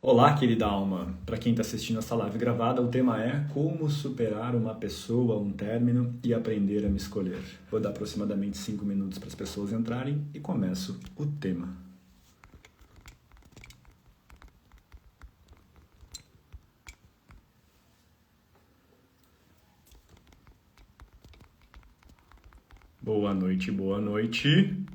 Olá, querida alma! Para quem está assistindo essa live gravada, o tema é como superar uma pessoa, um término e aprender a me escolher. Vou dar aproximadamente 5 minutos para as pessoas entrarem e começo o tema. Boa noite, boa noite.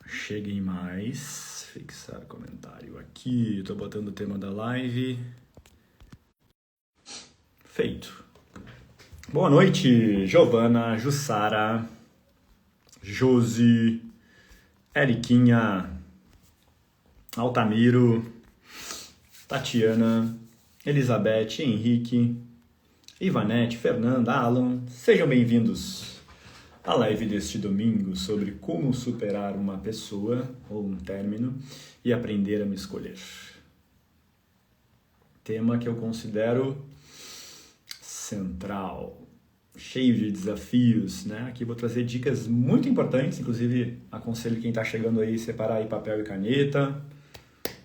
Cheguem mais. Fixar comentário aqui. Estou botando o tema da live. Feito. Boa noite, Giovana, Jussara, Josi, Eriquinha, Altamiro, Tatiana, Elizabeth, Henrique, Ivanete, Fernanda, Alan. Sejam bem-vindos à live deste domingo sobre como superar uma pessoa ou um término e aprender a me escolher. Tema que eu considero central, cheio de desafios, né? Aqui vou trazer dicas muito importantes, inclusive aconselho quem está chegando aí separar aí papel e caneta,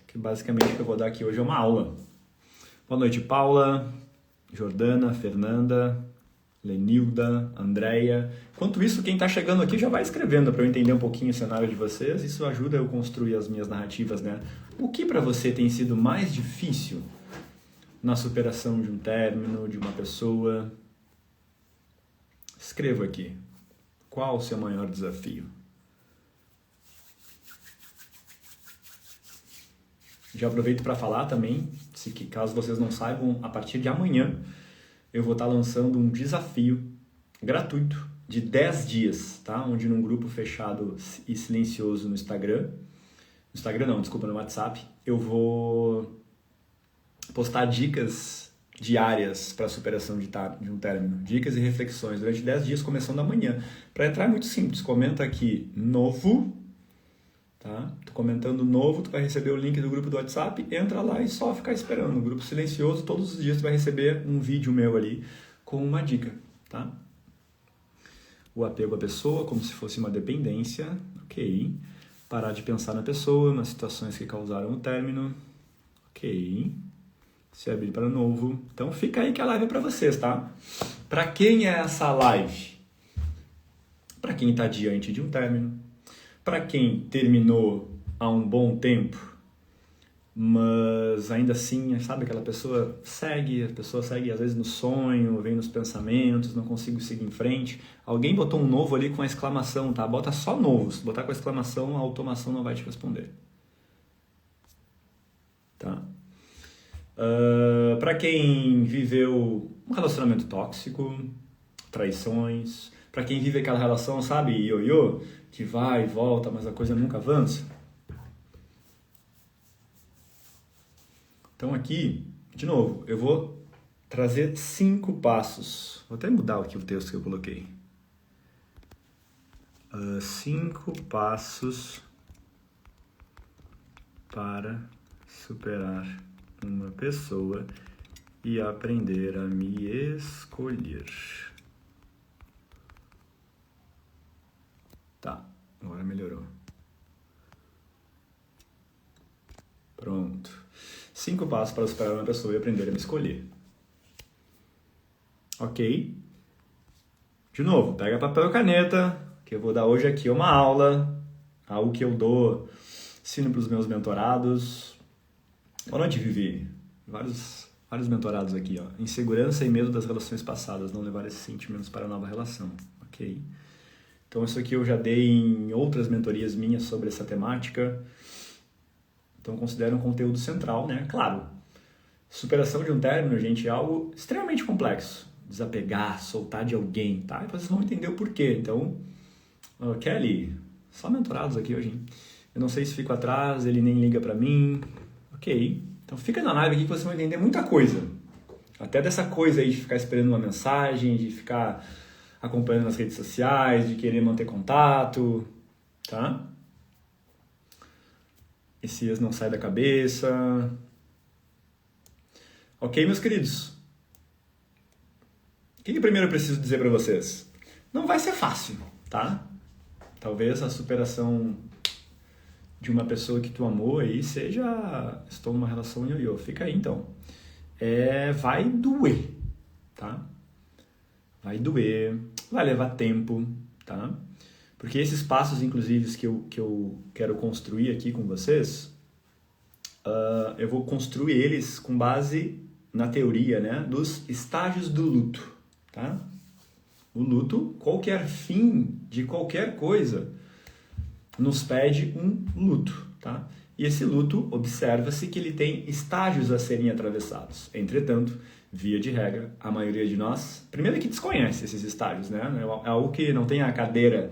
que basicamente o que eu vou dar aqui hoje é uma aula. Boa noite, Paula, Jordana, Fernanda, Lenilda, Andréia. Enquanto isso, quem está chegando aqui já vai escrevendo para eu entender um pouquinho o cenário de vocês. Isso ajuda eu construir as minhas narrativas, né? O que para você tem sido mais difícil na superação de um término, de uma pessoa? Escreva aqui. Qual o seu maior desafio? Já aproveito para falar também, que caso vocês não saibam, a partir de amanhã eu vou estar lançando um desafio gratuito de 10 dias, tá? Onde num grupo fechado e silencioso no Instagram, no WhatsApp, eu vou postar dicas diárias para a superação de um término, dicas e reflexões durante 10 dias, começando amanhã. Para entrar é muito simples, comenta aqui novo, tá? Tô comentando novo, tu vai receber o link do grupo do WhatsApp, entra lá e só ficar esperando. No grupo silencioso, todos os dias tu vai receber um vídeo meu ali com uma dica, tá? O apego à pessoa como se fosse uma dependência, ok. Parar de pensar na pessoa, nas situações que causaram o término, ok. Se abrir para novo. Então fica aí que a live é para vocês, tá? Para quem é essa live? Para quem está diante de um término, para quem terminou há um bom tempo, mas ainda assim, sabe, aquela pessoa segue, às vezes no sonho, vem nos pensamentos, não consigo seguir em frente. Alguém botou um novo ali com a exclamação, tá? Bota só novo, se botar com a exclamação, a automação não vai te responder. Tá? Para quem viveu um relacionamento tóxico, traições, para quem vive aquela relação, sabe, ioiô, que vai e volta, mas a coisa nunca avança. Então aqui, de novo, eu vou trazer 5 passos. Vou até mudar aqui o texto que eu coloquei. 5 passos para superar uma pessoa e aprender a me escolher. Tá, agora melhorou. Pronto. 5 passos para superar uma pessoa e aprender a me escolher. Ok? De novo, pega papel e caneta, que eu vou dar hoje aqui uma aula, algo que eu dou, ensino para os meus mentorados. Boa noite, Vivi. Vários mentorados aqui, ó. Insegurança e medo das relações passadas, não levar esses sentimentos para a nova relação. Ok? Então isso aqui eu já dei em outras mentorias minhas sobre essa temática. Então considero um conteúdo central, né? Claro, superação de um término, gente, é algo extremamente complexo. Desapegar, soltar de alguém, tá? E vocês vão entender o porquê. Então, Kelly, só mentorados aqui hoje, hein? Eu não sei se fico atrás, ele nem liga pra mim. Ok, então fica na live aqui que vocês vão entender muita coisa. Até dessa coisa aí de ficar esperando uma mensagem, de ficar acompanhando nas redes sociais, de querer manter contato, tá? Esse ex não sai da cabeça. Ok, meus queridos? O que primeiro eu preciso dizer para vocês? Não vai ser fácil, tá? Talvez a superação de uma pessoa que tu amou aí seja, estou numa relação ioiô. Fica aí então. Vai doer, tá? Vai doer, vai levar tempo, tá? Porque esses passos, inclusive, que eu quero construir aqui com vocês, eu vou construir eles com base na teoria, né, dos estágios do luto, tá? O luto, qualquer fim de qualquer coisa, nos pede um luto, tá? E esse luto, observa-se que ele tem estágios a serem atravessados. Entretanto, via de regra, a maioria de nós, primeiro que desconhece esses estágios, né? É algo que não tem a cadeira,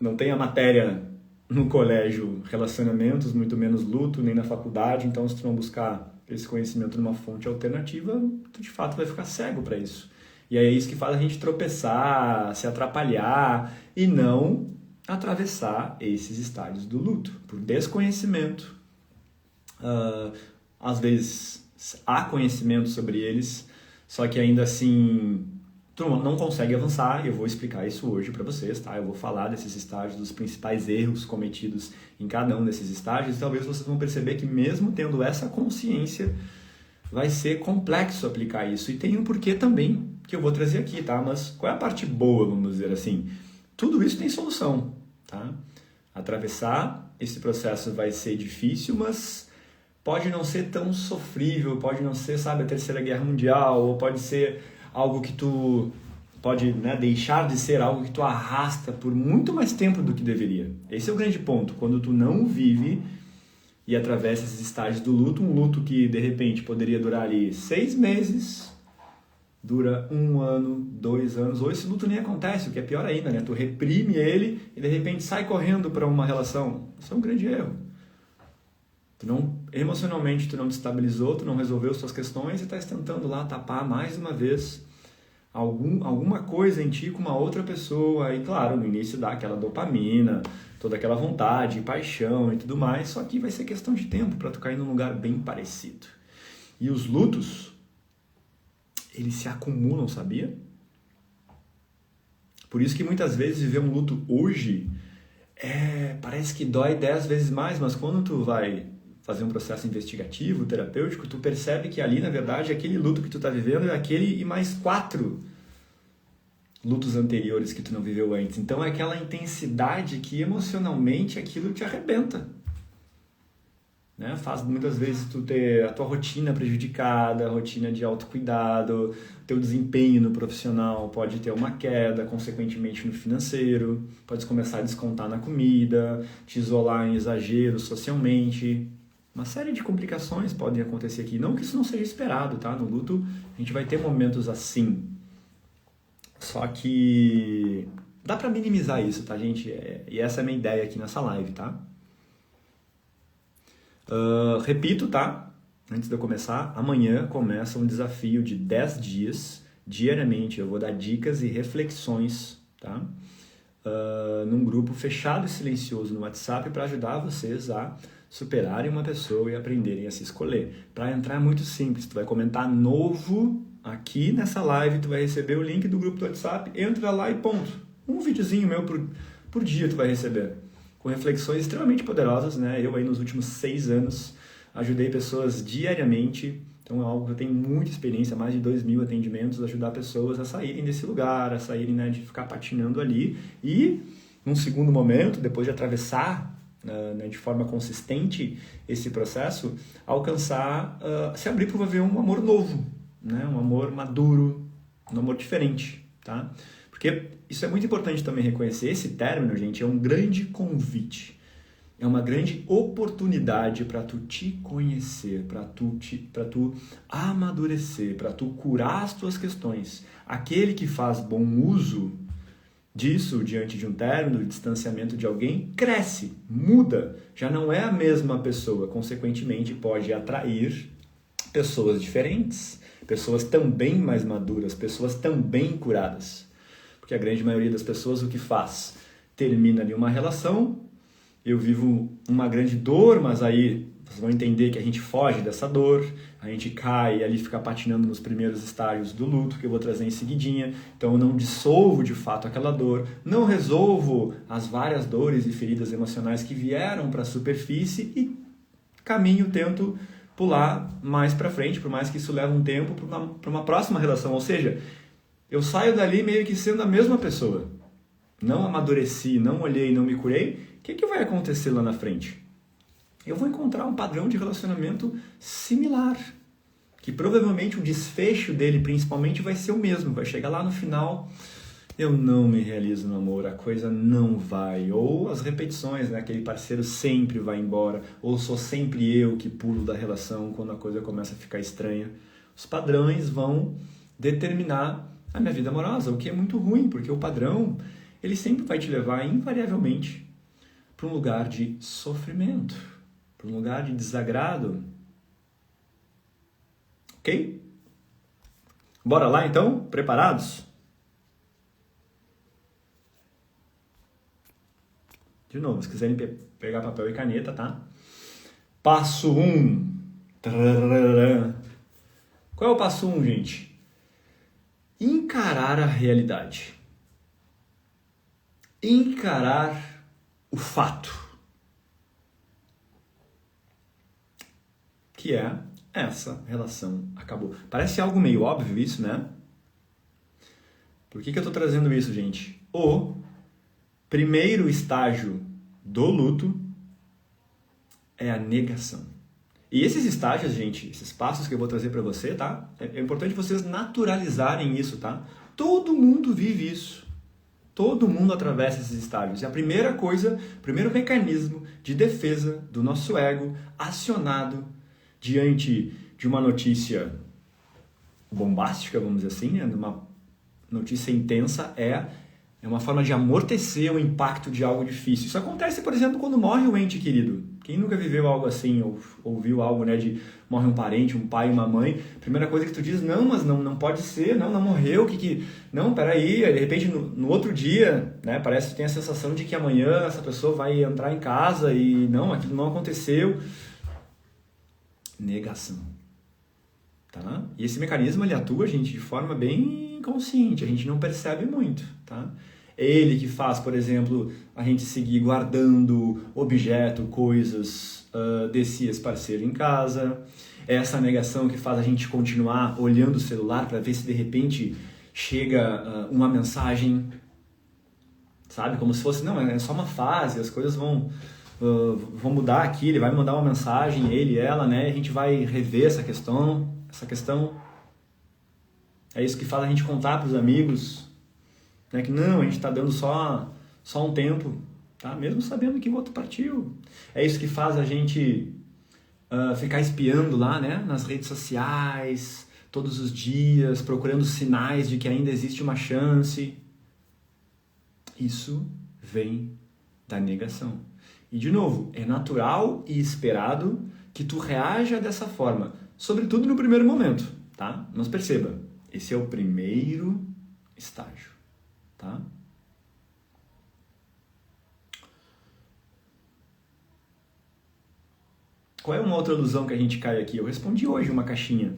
não tem a matéria no colégio, relacionamentos, muito menos luto, nem na faculdade. Então, se tu não buscar esse conhecimento numa fonte alternativa, tu de fato vai ficar cego para isso. E é isso que faz a gente tropeçar, se atrapalhar e não atravessar esses estágios do luto, por desconhecimento. Às vezes há conhecimento sobre eles, só que ainda assim tu não consegue avançar, e eu vou explicar isso hoje para vocês, tá? Eu vou falar desses estágios, dos principais erros cometidos em cada um desses estágios, e talvez vocês vão perceber que mesmo tendo essa consciência, vai ser complexo aplicar isso, e tem um porquê também que eu vou trazer aqui, tá? Mas qual é a parte boa, vamos dizer assim? Tudo isso tem solução, tá? Atravessar esse processo vai ser difícil, mas pode não ser tão sofrível, pode não ser, sabe, a Terceira Guerra Mundial, ou pode ser algo que tu pode, né, deixar de ser algo que tu arrasta por muito mais tempo do que deveria. Esse é o grande ponto, quando tu não vive e atravessa esses estágios do luto, um luto que de repente poderia durar ali 6 meses, dura 1 ano, 2 anos, ou esse luto nem acontece, o que é pior ainda, né? Tu reprime ele e de repente sai correndo para uma relação. Isso é um grande erro. Emocionalmente tu não te estabilizou, tu não resolveu suas questões e estás tentando lá tapar mais uma vez alguma coisa em ti com uma outra pessoa. E claro, no início dá aquela dopamina, toda aquela vontade, paixão e tudo mais, só que vai ser questão de tempo para tu cair num lugar bem parecido. E os lutos, eles se acumulam, sabia? Por isso que muitas vezes viver um luto hoje parece que dói 10 vezes mais, mas quando tu vai fazer um processo investigativo, terapêutico, tu percebe que ali, na verdade, aquele luto que tu tá vivendo é aquele e mais 4 lutos anteriores que tu não viveu antes. Então é aquela intensidade que emocionalmente aquilo te arrebenta. Né? Faz muitas vezes tu ter a tua rotina prejudicada, a rotina de autocuidado, teu desempenho no profissional pode ter uma queda, consequentemente no financeiro, pode começar a descontar na comida, te isolar em exagero socialmente. Uma série de complicações podem acontecer aqui. Não que isso não seja esperado, tá? No luto a gente vai ter momentos assim. Só que dá pra minimizar isso, tá, gente? E essa é a minha ideia aqui nessa live, tá? Repito, tá? Antes de eu começar, amanhã começa um desafio de 10 dias. Diariamente eu vou dar dicas e reflexões, tá? Num grupo fechado e silencioso no WhatsApp para ajudar vocês a superarem uma pessoa e aprenderem a se escolher. Para entrar é muito simples, tu vai comentar novo aqui nessa live, tu vai receber o link do grupo do WhatsApp, entra lá e ponto. Um videozinho meu por dia tu vai receber, com reflexões extremamente poderosas, né? Eu aí nos últimos 6 anos ajudei pessoas diariamente, então é algo que eu tenho muita experiência, mais de 2.000 atendimentos, ajudar pessoas a saírem desse lugar, a saírem, né, de ficar patinando ali e, num segundo momento, depois de atravessar né, de forma consistente esse processo, alcançar, se abrir para ver um amor novo, né? Um amor maduro, um amor diferente, tá? Porque isso é muito importante também reconhecer. Esse término, gente, é um grande convite, é uma grande oportunidade para tu te conhecer, para tu amadurecer, para tu curar as tuas questões. Aquele que faz bom uso disso diante de um término, de distanciamento de alguém, cresce, muda, já não é a mesma pessoa, consequentemente pode atrair pessoas diferentes, pessoas também mais maduras, pessoas também curadas. Porque a grande maioria das pessoas o que faz? Termina ali uma relação, eu vivo uma grande dor, mas aí Vocês vão entender que a gente foge dessa dor, a gente cai e ali fica patinando nos primeiros estágios do luto, que eu vou trazer em seguidinha. Então eu não dissolvo de fato aquela dor, não resolvo as várias dores e feridas emocionais que vieram para a superfície e tento pular mais para frente, por mais que isso leve um tempo para uma próxima relação. Ou seja, eu saio dali meio que sendo a mesma pessoa. Não amadureci, não olhei, não me curei. O que vai acontecer lá na frente? Eu vou encontrar um padrão de relacionamento similar, que provavelmente o desfecho dele principalmente vai ser o mesmo, vai chegar lá no final, eu não me realizo no amor, a coisa não vai, ou as repetições, né? Aquele parceiro sempre vai embora, ou sou sempre eu que pulo da relação quando a coisa começa a ficar estranha. Os padrões vão determinar a minha vida amorosa, o que é muito ruim, porque o padrão, ele sempre vai te levar invariavelmente para um lugar de sofrimento, para um lugar de desagrado. Ok? Bora lá então? Preparados? De novo, se quiserem pegar papel e caneta, tá? Passo 1. Qual é o passo 1, gente? Encarar a realidade. Encarar o fato. Que é essa relação acabou. Parece algo meio óbvio isso, né? Por que eu tô trazendo isso, gente? O primeiro estágio do luto é a negação. E esses estágios, gente, esses passos que eu vou trazer para você, tá? É importante vocês naturalizarem isso, tá? Todo mundo vive isso. Todo mundo atravessa esses estágios. E a primeira coisa, o primeiro mecanismo de defesa do nosso ego acionado diante de uma notícia bombástica, vamos dizer assim, né? Uma notícia intensa é uma forma de amortecer o impacto de algo difícil. Isso acontece, por exemplo, quando morre um ente querido. Quem nunca viveu algo assim, ou ouviu algo, né, de morre um parente, um pai, uma mãe, primeira coisa que tu diz, não, mas não pode ser, não morreu, não, peraí, aí, de repente no outro dia, né, parece que tem a sensação de que amanhã essa pessoa vai entrar em casa e não, aquilo não aconteceu. Negação. Tá? E esse mecanismo ele atua, gente, de forma bem inconsciente, a gente não percebe muito, tá? É ele que faz, por exemplo, a gente seguir guardando objeto, coisas desse ex-parceiro em casa. É essa negação que faz a gente continuar olhando o celular para ver se de repente chega uma mensagem, sabe? Como se fosse, não, é só uma fase, as coisas vão mudar aqui, ele vai mandar uma mensagem, ele, ela, né? A gente vai rever essa questão. É isso que faz a gente contar para os amigos, né? Que não, a gente está dando só um tempo, tá? Mesmo sabendo que o outro partiu. É isso que faz a gente ficar espiando lá, né? Nas redes sociais, todos os dias, procurando sinais de que ainda existe uma chance. Isso vem da negação. E, de novo, é natural e esperado que tu reaja dessa forma, sobretudo no primeiro momento, tá? Mas perceba, esse é o primeiro estágio, tá? Qual é uma outra ilusão que a gente cai aqui? Eu respondi hoje uma caixinha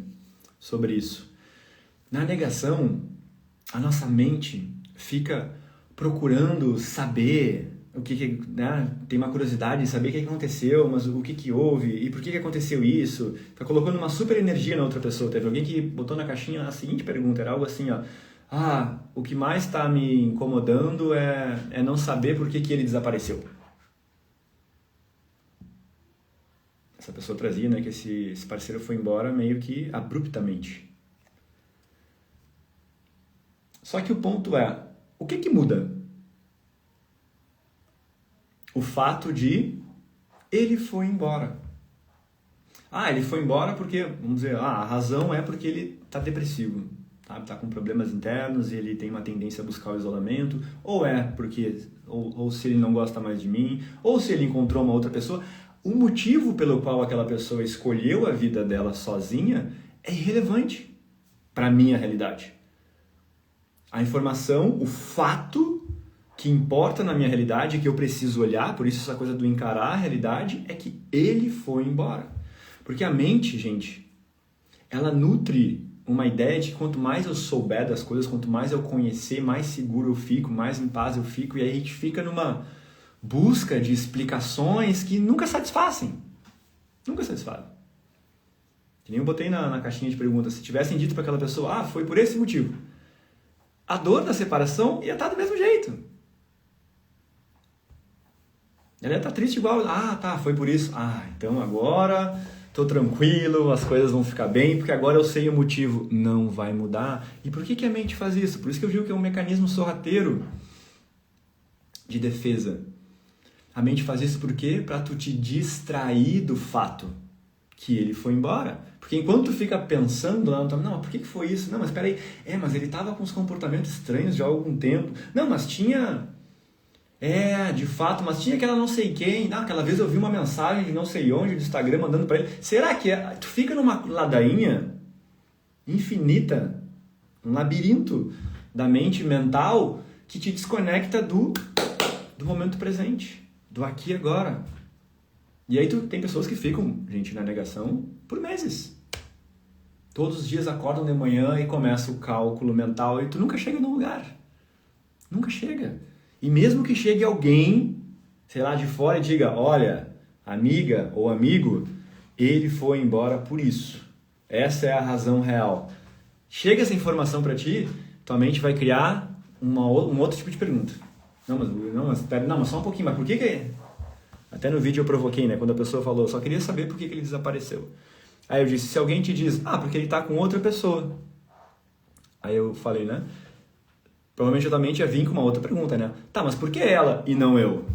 sobre isso. Na negação, a nossa mente fica procurando saber o que né? Tem uma curiosidade de saber o que aconteceu, mas o que houve e por que aconteceu isso. Tá colocando uma super energia na outra pessoa. Teve alguém que botou na caixinha a seguinte pergunta, era algo assim, ó. O que mais está me incomodando é não saber por que ele desapareceu. Essa pessoa trazia, né, que esse parceiro foi embora meio que abruptamente. Só que o ponto é, o que muda? O fato de ele foi embora. Ele foi embora porque, vamos dizer, a razão é porque ele está depressivo, tá? Tá com problemas internos e ele tem uma tendência a buscar o isolamento, ou é porque, ou se ele não gosta mais de mim, ou se ele encontrou uma outra pessoa. O motivo pelo qual aquela pessoa escolheu a vida dela sozinha é irrelevante para a minha realidade. A informação, o fato que importa na minha realidade, que eu preciso olhar, por isso essa coisa do encarar a realidade, é que ele foi embora. Porque a mente, gente, ela nutre uma ideia de que quanto mais eu souber das coisas, quanto mais eu conhecer, mais seguro eu fico, mais em paz eu fico, e aí a gente fica numa busca de explicações que nunca satisfazem. Nunca satisfazem. Que nem eu botei na caixinha de perguntas, se tivessem dito para aquela pessoa, foi por esse motivo, a dor da separação ia estar do mesmo jeito. Ela ia estar triste igual, foi por isso. Então agora tô tranquilo, as coisas vão ficar bem, porque agora eu sei o motivo. Não vai mudar. E por que a mente faz isso? Por isso que eu digo que é um mecanismo sorrateiro de defesa. A mente faz isso por quê? Para tu te distrair do fato que ele foi embora. Porque enquanto tu fica pensando lá, não, por que foi isso? Não, mas peraí, mas ele estava com uns comportamentos estranhos já há algum tempo. Não, mas tinha... de fato, mas tinha aquela não sei quem, aquela vez eu vi uma mensagem de não sei onde, do Instagram, mandando para ele. Será que tu fica numa ladainha infinita, um labirinto da mente mental que te desconecta do momento presente, do aqui e agora. E aí tem pessoas que ficam, gente, na negação por meses. Todos os dias acordam de manhã e começa o cálculo mental e tu nunca chega no lugar. Nunca chega. E mesmo que chegue alguém, sei lá, de fora e diga, olha, amiga ou amigo, ele foi embora por isso. Essa é a razão real. Chega essa informação para ti, tua mente vai criar um outro tipo de pergunta. Mas só um pouquinho, mas por que... Até no vídeo eu provoquei, né? Quando a pessoa falou, só queria saber por que ele desapareceu. Aí eu disse, se alguém te diz, porque ele tá com outra pessoa. Aí eu falei, né? Provavelmente a tua mente ia vir com uma outra pergunta, né? Tá, mas por que ela e não eu?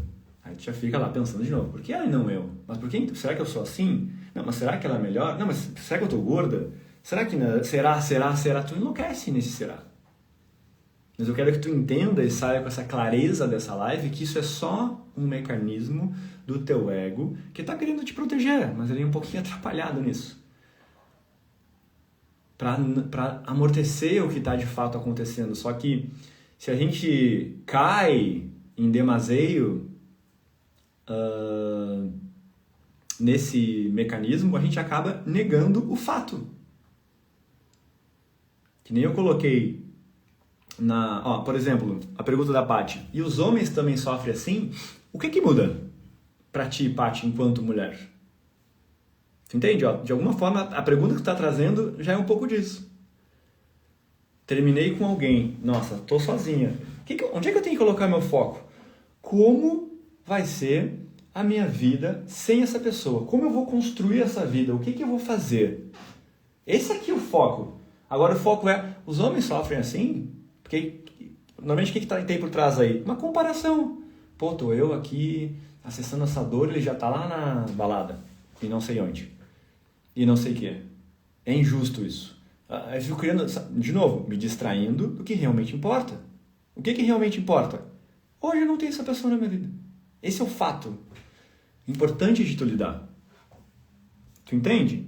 Aí tu já fica lá pensando de novo, por que ela e não eu? Mas por que? Será que eu sou assim? Não, mas será que ela é melhor? Não, mas será que eu tô gorda? Será que não? Será? Tu enlouquece nesse será. Mas eu quero que tu entenda e saia com essa clareza dessa live que isso é só um mecanismo do teu ego que tá querendo te proteger, mas ele é um pouquinho atrapalhado nisso. Para amortecer o que está de fato acontecendo. Só que se a gente cai em demaseio nesse mecanismo, a gente acaba negando o fato. Que nem eu coloquei por exemplo, a pergunta da Paty. E os homens também sofrem assim? O que muda para ti, Paty, enquanto mulher? Tu entende? De alguma forma, a pergunta que tu está trazendo já é um pouco disso. Terminei com alguém. Nossa, tô sozinha. Onde é que eu tenho que colocar meu foco? Como vai ser a minha vida sem essa pessoa? Como eu vou construir essa vida? O que eu vou fazer? Esse aqui é o foco. Agora o foco é, os homens sofrem assim? Porque normalmente o que tem por trás aí? Uma comparação. Pô, tô eu aqui acessando essa dor, ele já tá lá na balada. E não sei onde. E não sei o que. É injusto isso. Eu fico criando, de novo, me distraindo do que realmente importa. O que realmente importa? Hoje eu não tenho essa pessoa na minha vida. Esse é o fato importante de tu lidar. Tu entende,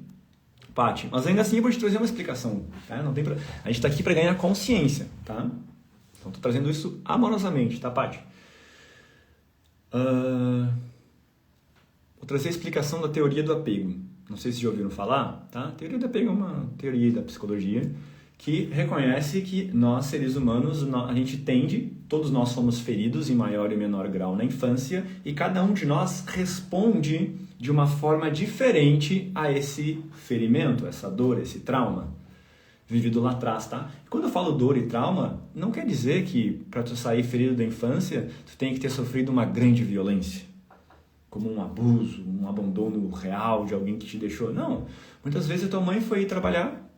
Paty? Mas ainda assim eu vou te trazer uma explicação. Tá? Não tem pra... A gente está aqui para ganhar consciência. Tá? Então tô trazendo isso amorosamente, tá, Paty? Vou trazer a explicação da teoria do apego. Não sei se já ouviram falar, tá? A teoria do apego é uma teoria da psicologia que reconhece que nós, seres humanos, a gente tende, todos nós somos feridos em maior e menor grau na infância e cada um de nós responde de uma forma diferente a esse ferimento, essa dor, esse trauma vivido lá atrás, tá? Quando eu falo dor e trauma, não quer dizer que para tu sair ferido da infância, tu tem que ter sofrido uma grande violência, como um abuso, um abandono real de alguém que te deixou. Não. Muitas vezes a tua mãe foi ir trabalhar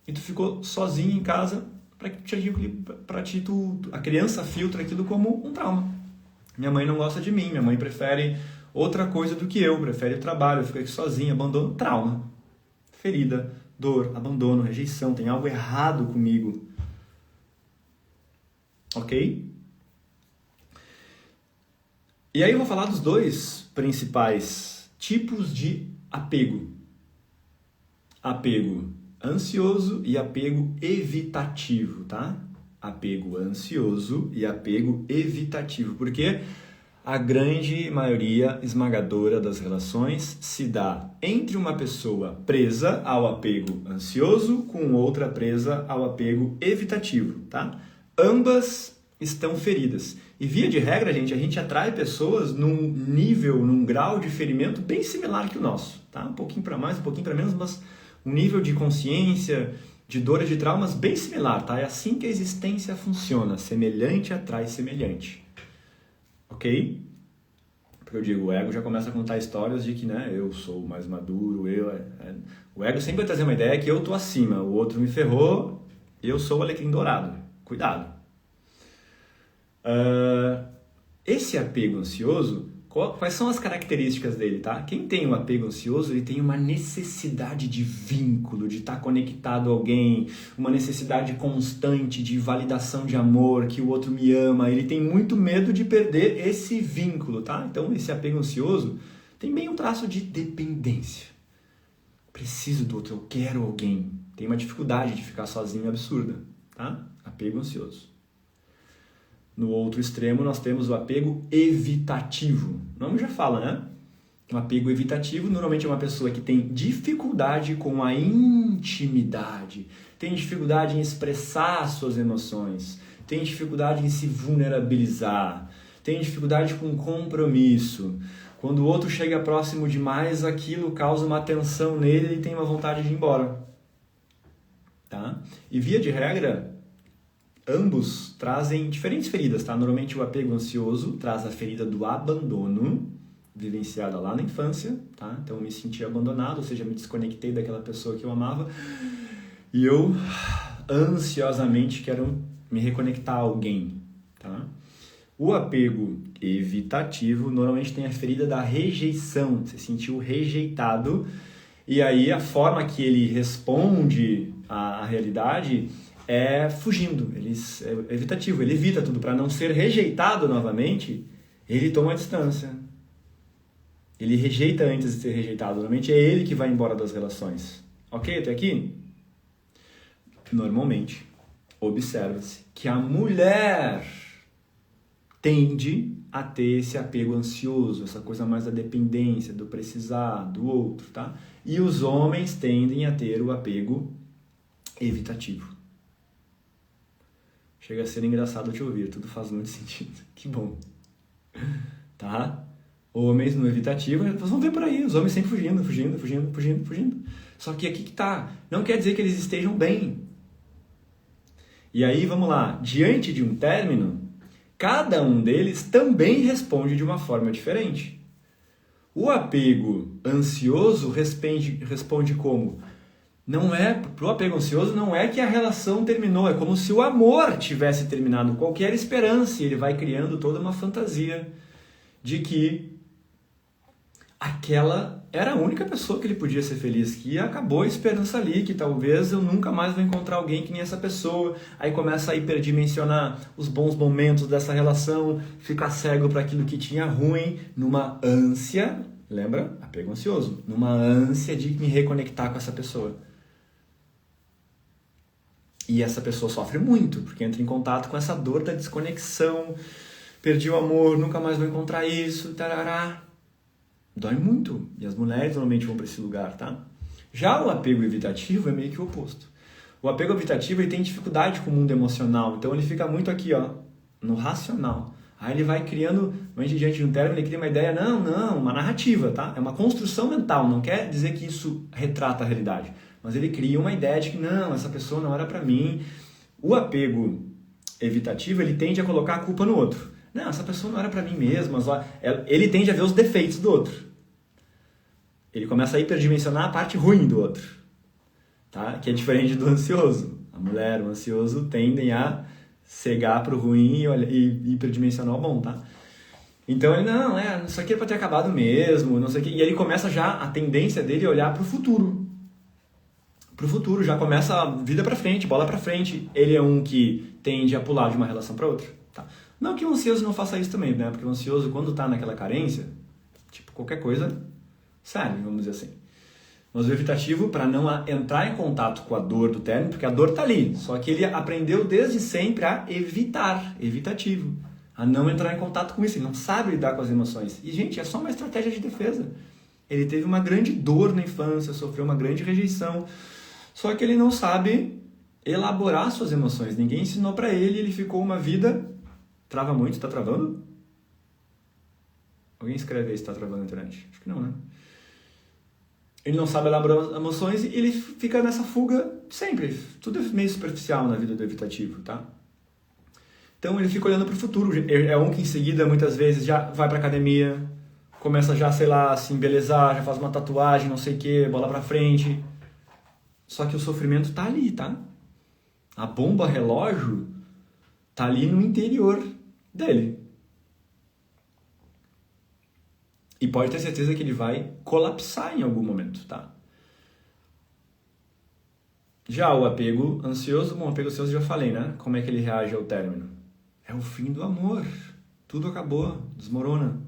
e tu ficou sozinho em casa para ti, a criança filtra aquilo como um trauma. Minha mãe não gosta de mim, minha mãe prefere outra coisa do que eu, prefere o trabalho, eu fico aqui sozinho, abandono, trauma. Ferida, dor, abandono, rejeição, tem algo errado comigo. Ok? E aí eu vou falar dos dois principais tipos de apego. Apego ansioso e apego evitativo, tá? apego ansioso e apego evitativo, porque a grande maioria esmagadora das relações se dá entre uma pessoa presa ao apego ansioso com outra presa ao apego evitativo, tá? Ambas estão feridas. E via de regra, gente, a gente atrai pessoas num nível, num grau de ferimento bem similar que o nosso, tá? Um pouquinho para mais, um pouquinho para menos, mas um nível de consciência, de dores, de traumas bem similar, tá? É assim que a existência funciona. Semelhante atrai semelhante. Ok? Porque eu digo, o ego já começa a contar histórias de que, né, eu sou mais maduro, o ego sempre vai trazer uma ideia que eu tô acima, o outro me ferrou, eu sou o alecrim dourado. Cuidado. Esse apego ansioso, quais são as características dele, tá? Quem tem um apego ansioso, ele tem uma necessidade de vínculo, de estar conectado a alguém, uma necessidade constante de validação de amor, que o outro me ama, ele tem muito medo de perder esse vínculo, tá? Então, esse apego ansioso tem bem um traço de dependência. Preciso do outro, eu quero alguém. Tem uma dificuldade de ficar sozinho absurda, tá? Apego ansioso. No outro extremo, nós temos o apego evitativo. O nome já fala, né? Um apego evitativo normalmente é uma pessoa que tem dificuldade com a intimidade, tem dificuldade em expressar suas emoções, tem dificuldade em se vulnerabilizar, tem dificuldade com compromisso. Quando o outro chega próximo demais, aquilo causa uma tensão nele e tem uma vontade de ir embora. Tá? E via de regra, ambos trazem diferentes feridas, tá? Normalmente o apego ansioso traz a ferida do abandono, vivenciada lá na infância, tá? Então eu me senti abandonado, ou seja, me desconectei daquela pessoa que eu amava e eu ansiosamente quero me reconectar a alguém, tá? O apego evitativo normalmente tem a ferida da rejeição, você se sentiu rejeitado e aí a forma que ele responde à realidade é fugindo, ele é evitativo, ele evita tudo. Para não ser rejeitado novamente, ele toma a distância. Ele rejeita antes de ser rejeitado. Normalmente é ele que vai embora das relações. Ok, até aqui? Normalmente, observa-se que a mulher tende a ter esse apego ansioso, essa coisa mais da dependência, do precisar, do outro, tá? E os homens tendem a ter o apego evitativo. Chega a ser engraçado te ouvir, tudo faz muito sentido. Que bom. Tá? Homens no evitativo, vocês vão ver por aí, os homens sempre fugindo. Só que aqui que tá, não quer dizer que eles estejam bem. E aí, vamos lá, diante de um término, cada um deles também responde de uma forma diferente. O apego ansioso responde como? Pro apego ansioso não é que a relação terminou, é como se o amor tivesse terminado, qualquer esperança, e ele vai criando toda uma fantasia de que aquela era a única pessoa que ele podia ser feliz, que acabou a esperança ali, que talvez eu nunca mais vou encontrar alguém que nem essa pessoa. Aí começa a hiperdimensionar os bons momentos dessa relação, fica cego para aquilo que tinha ruim, numa ânsia, lembra? Apego ansioso, numa ânsia de me reconectar com essa pessoa. E essa pessoa sofre muito, porque entra em contato com essa dor da desconexão, perdi o amor, nunca mais vou encontrar isso, tarará. Dói muito, e as mulheres normalmente vão para esse lugar, tá? Já o apego evitativo é meio que o oposto. O apego evitativo, ele tem dificuldade com o mundo emocional, então ele fica muito aqui, ó, no racional. Aí ele vai criando, diante de um término, ele cria uma ideia, uma narrativa, tá? É uma construção mental, não quer dizer que isso retrata a realidade. Mas ele cria uma ideia de que, não, essa pessoa não era pra mim. O apego evitativo, ele tende a colocar a culpa no outro. Não, essa pessoa não era pra mim mesmo. Ele tende a ver os defeitos do outro. Ele começa a hiperdimensionar a parte ruim do outro. Tá? Que é diferente do ansioso. A mulher, o ansioso, tendem a cegar pro ruim e hiperdimensionar o bom, tá? Então ele, isso aqui é pra ter acabado mesmo, não sei o quê. E ele começa já, a tendência dele é olhar pro futuro. Pro futuro, já começa a vida pra frente, bola pra frente. Ele é um que tende a pular de uma relação pra outra. Tá? Não que o ansioso não faça isso também, né? Porque o ansioso, quando tá naquela carência, tipo, qualquer coisa serve, vamos dizer assim. Mas o evitativo, para não entrar em contato com a dor do término, porque a dor tá ali, só que ele aprendeu desde sempre a evitar, evitativo, a não entrar em contato com isso, ele não sabe lidar com as emoções. E, gente, é só uma estratégia de defesa. Ele teve uma grande dor na infância, sofreu uma grande rejeição, só que ele não sabe elaborar suas emoções. Ninguém ensinou para ele, ele ficou uma vida... Trava muito? Tá travando? Alguém escreve aí se tá travando na internet? Acho que não, né? Ele não sabe elaborar as emoções e ele fica nessa fuga sempre. Tudo é meio superficial na vida do evitativo, tá? Então ele fica olhando para o futuro. É um que em seguida, muitas vezes, já vai para academia, começa já, sei lá, se embelezar, já faz uma tatuagem, não sei o que, bola para frente. Só que o sofrimento tá ali, tá? A bomba relógio tá ali no interior dele. E pode ter certeza que ele vai colapsar em algum momento, tá? Já o apego ansioso, bom, o apego ansioso já falei, né? Como é que ele reage ao término? É o fim do amor. Tudo acabou, desmorona.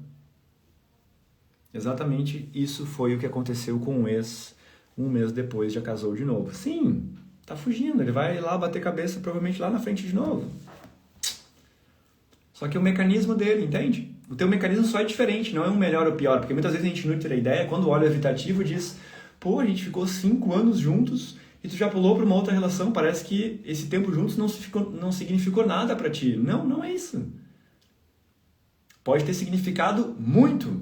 Exatamente isso foi o que aconteceu com o ex, um mês depois já casou de novo. Sim, tá fugindo, ele vai lá bater cabeça provavelmente lá na frente de novo. Só que o mecanismo dele, entende? O teu mecanismo só é diferente, não é um melhor ou pior, porque muitas vezes a gente nutre a ideia, quando olha o evitativo diz, pô, a gente ficou 5 anos juntos e tu já pulou para uma outra relação, parece que esse tempo juntos não significou nada para ti. Não, não é isso. Pode ter significado muito,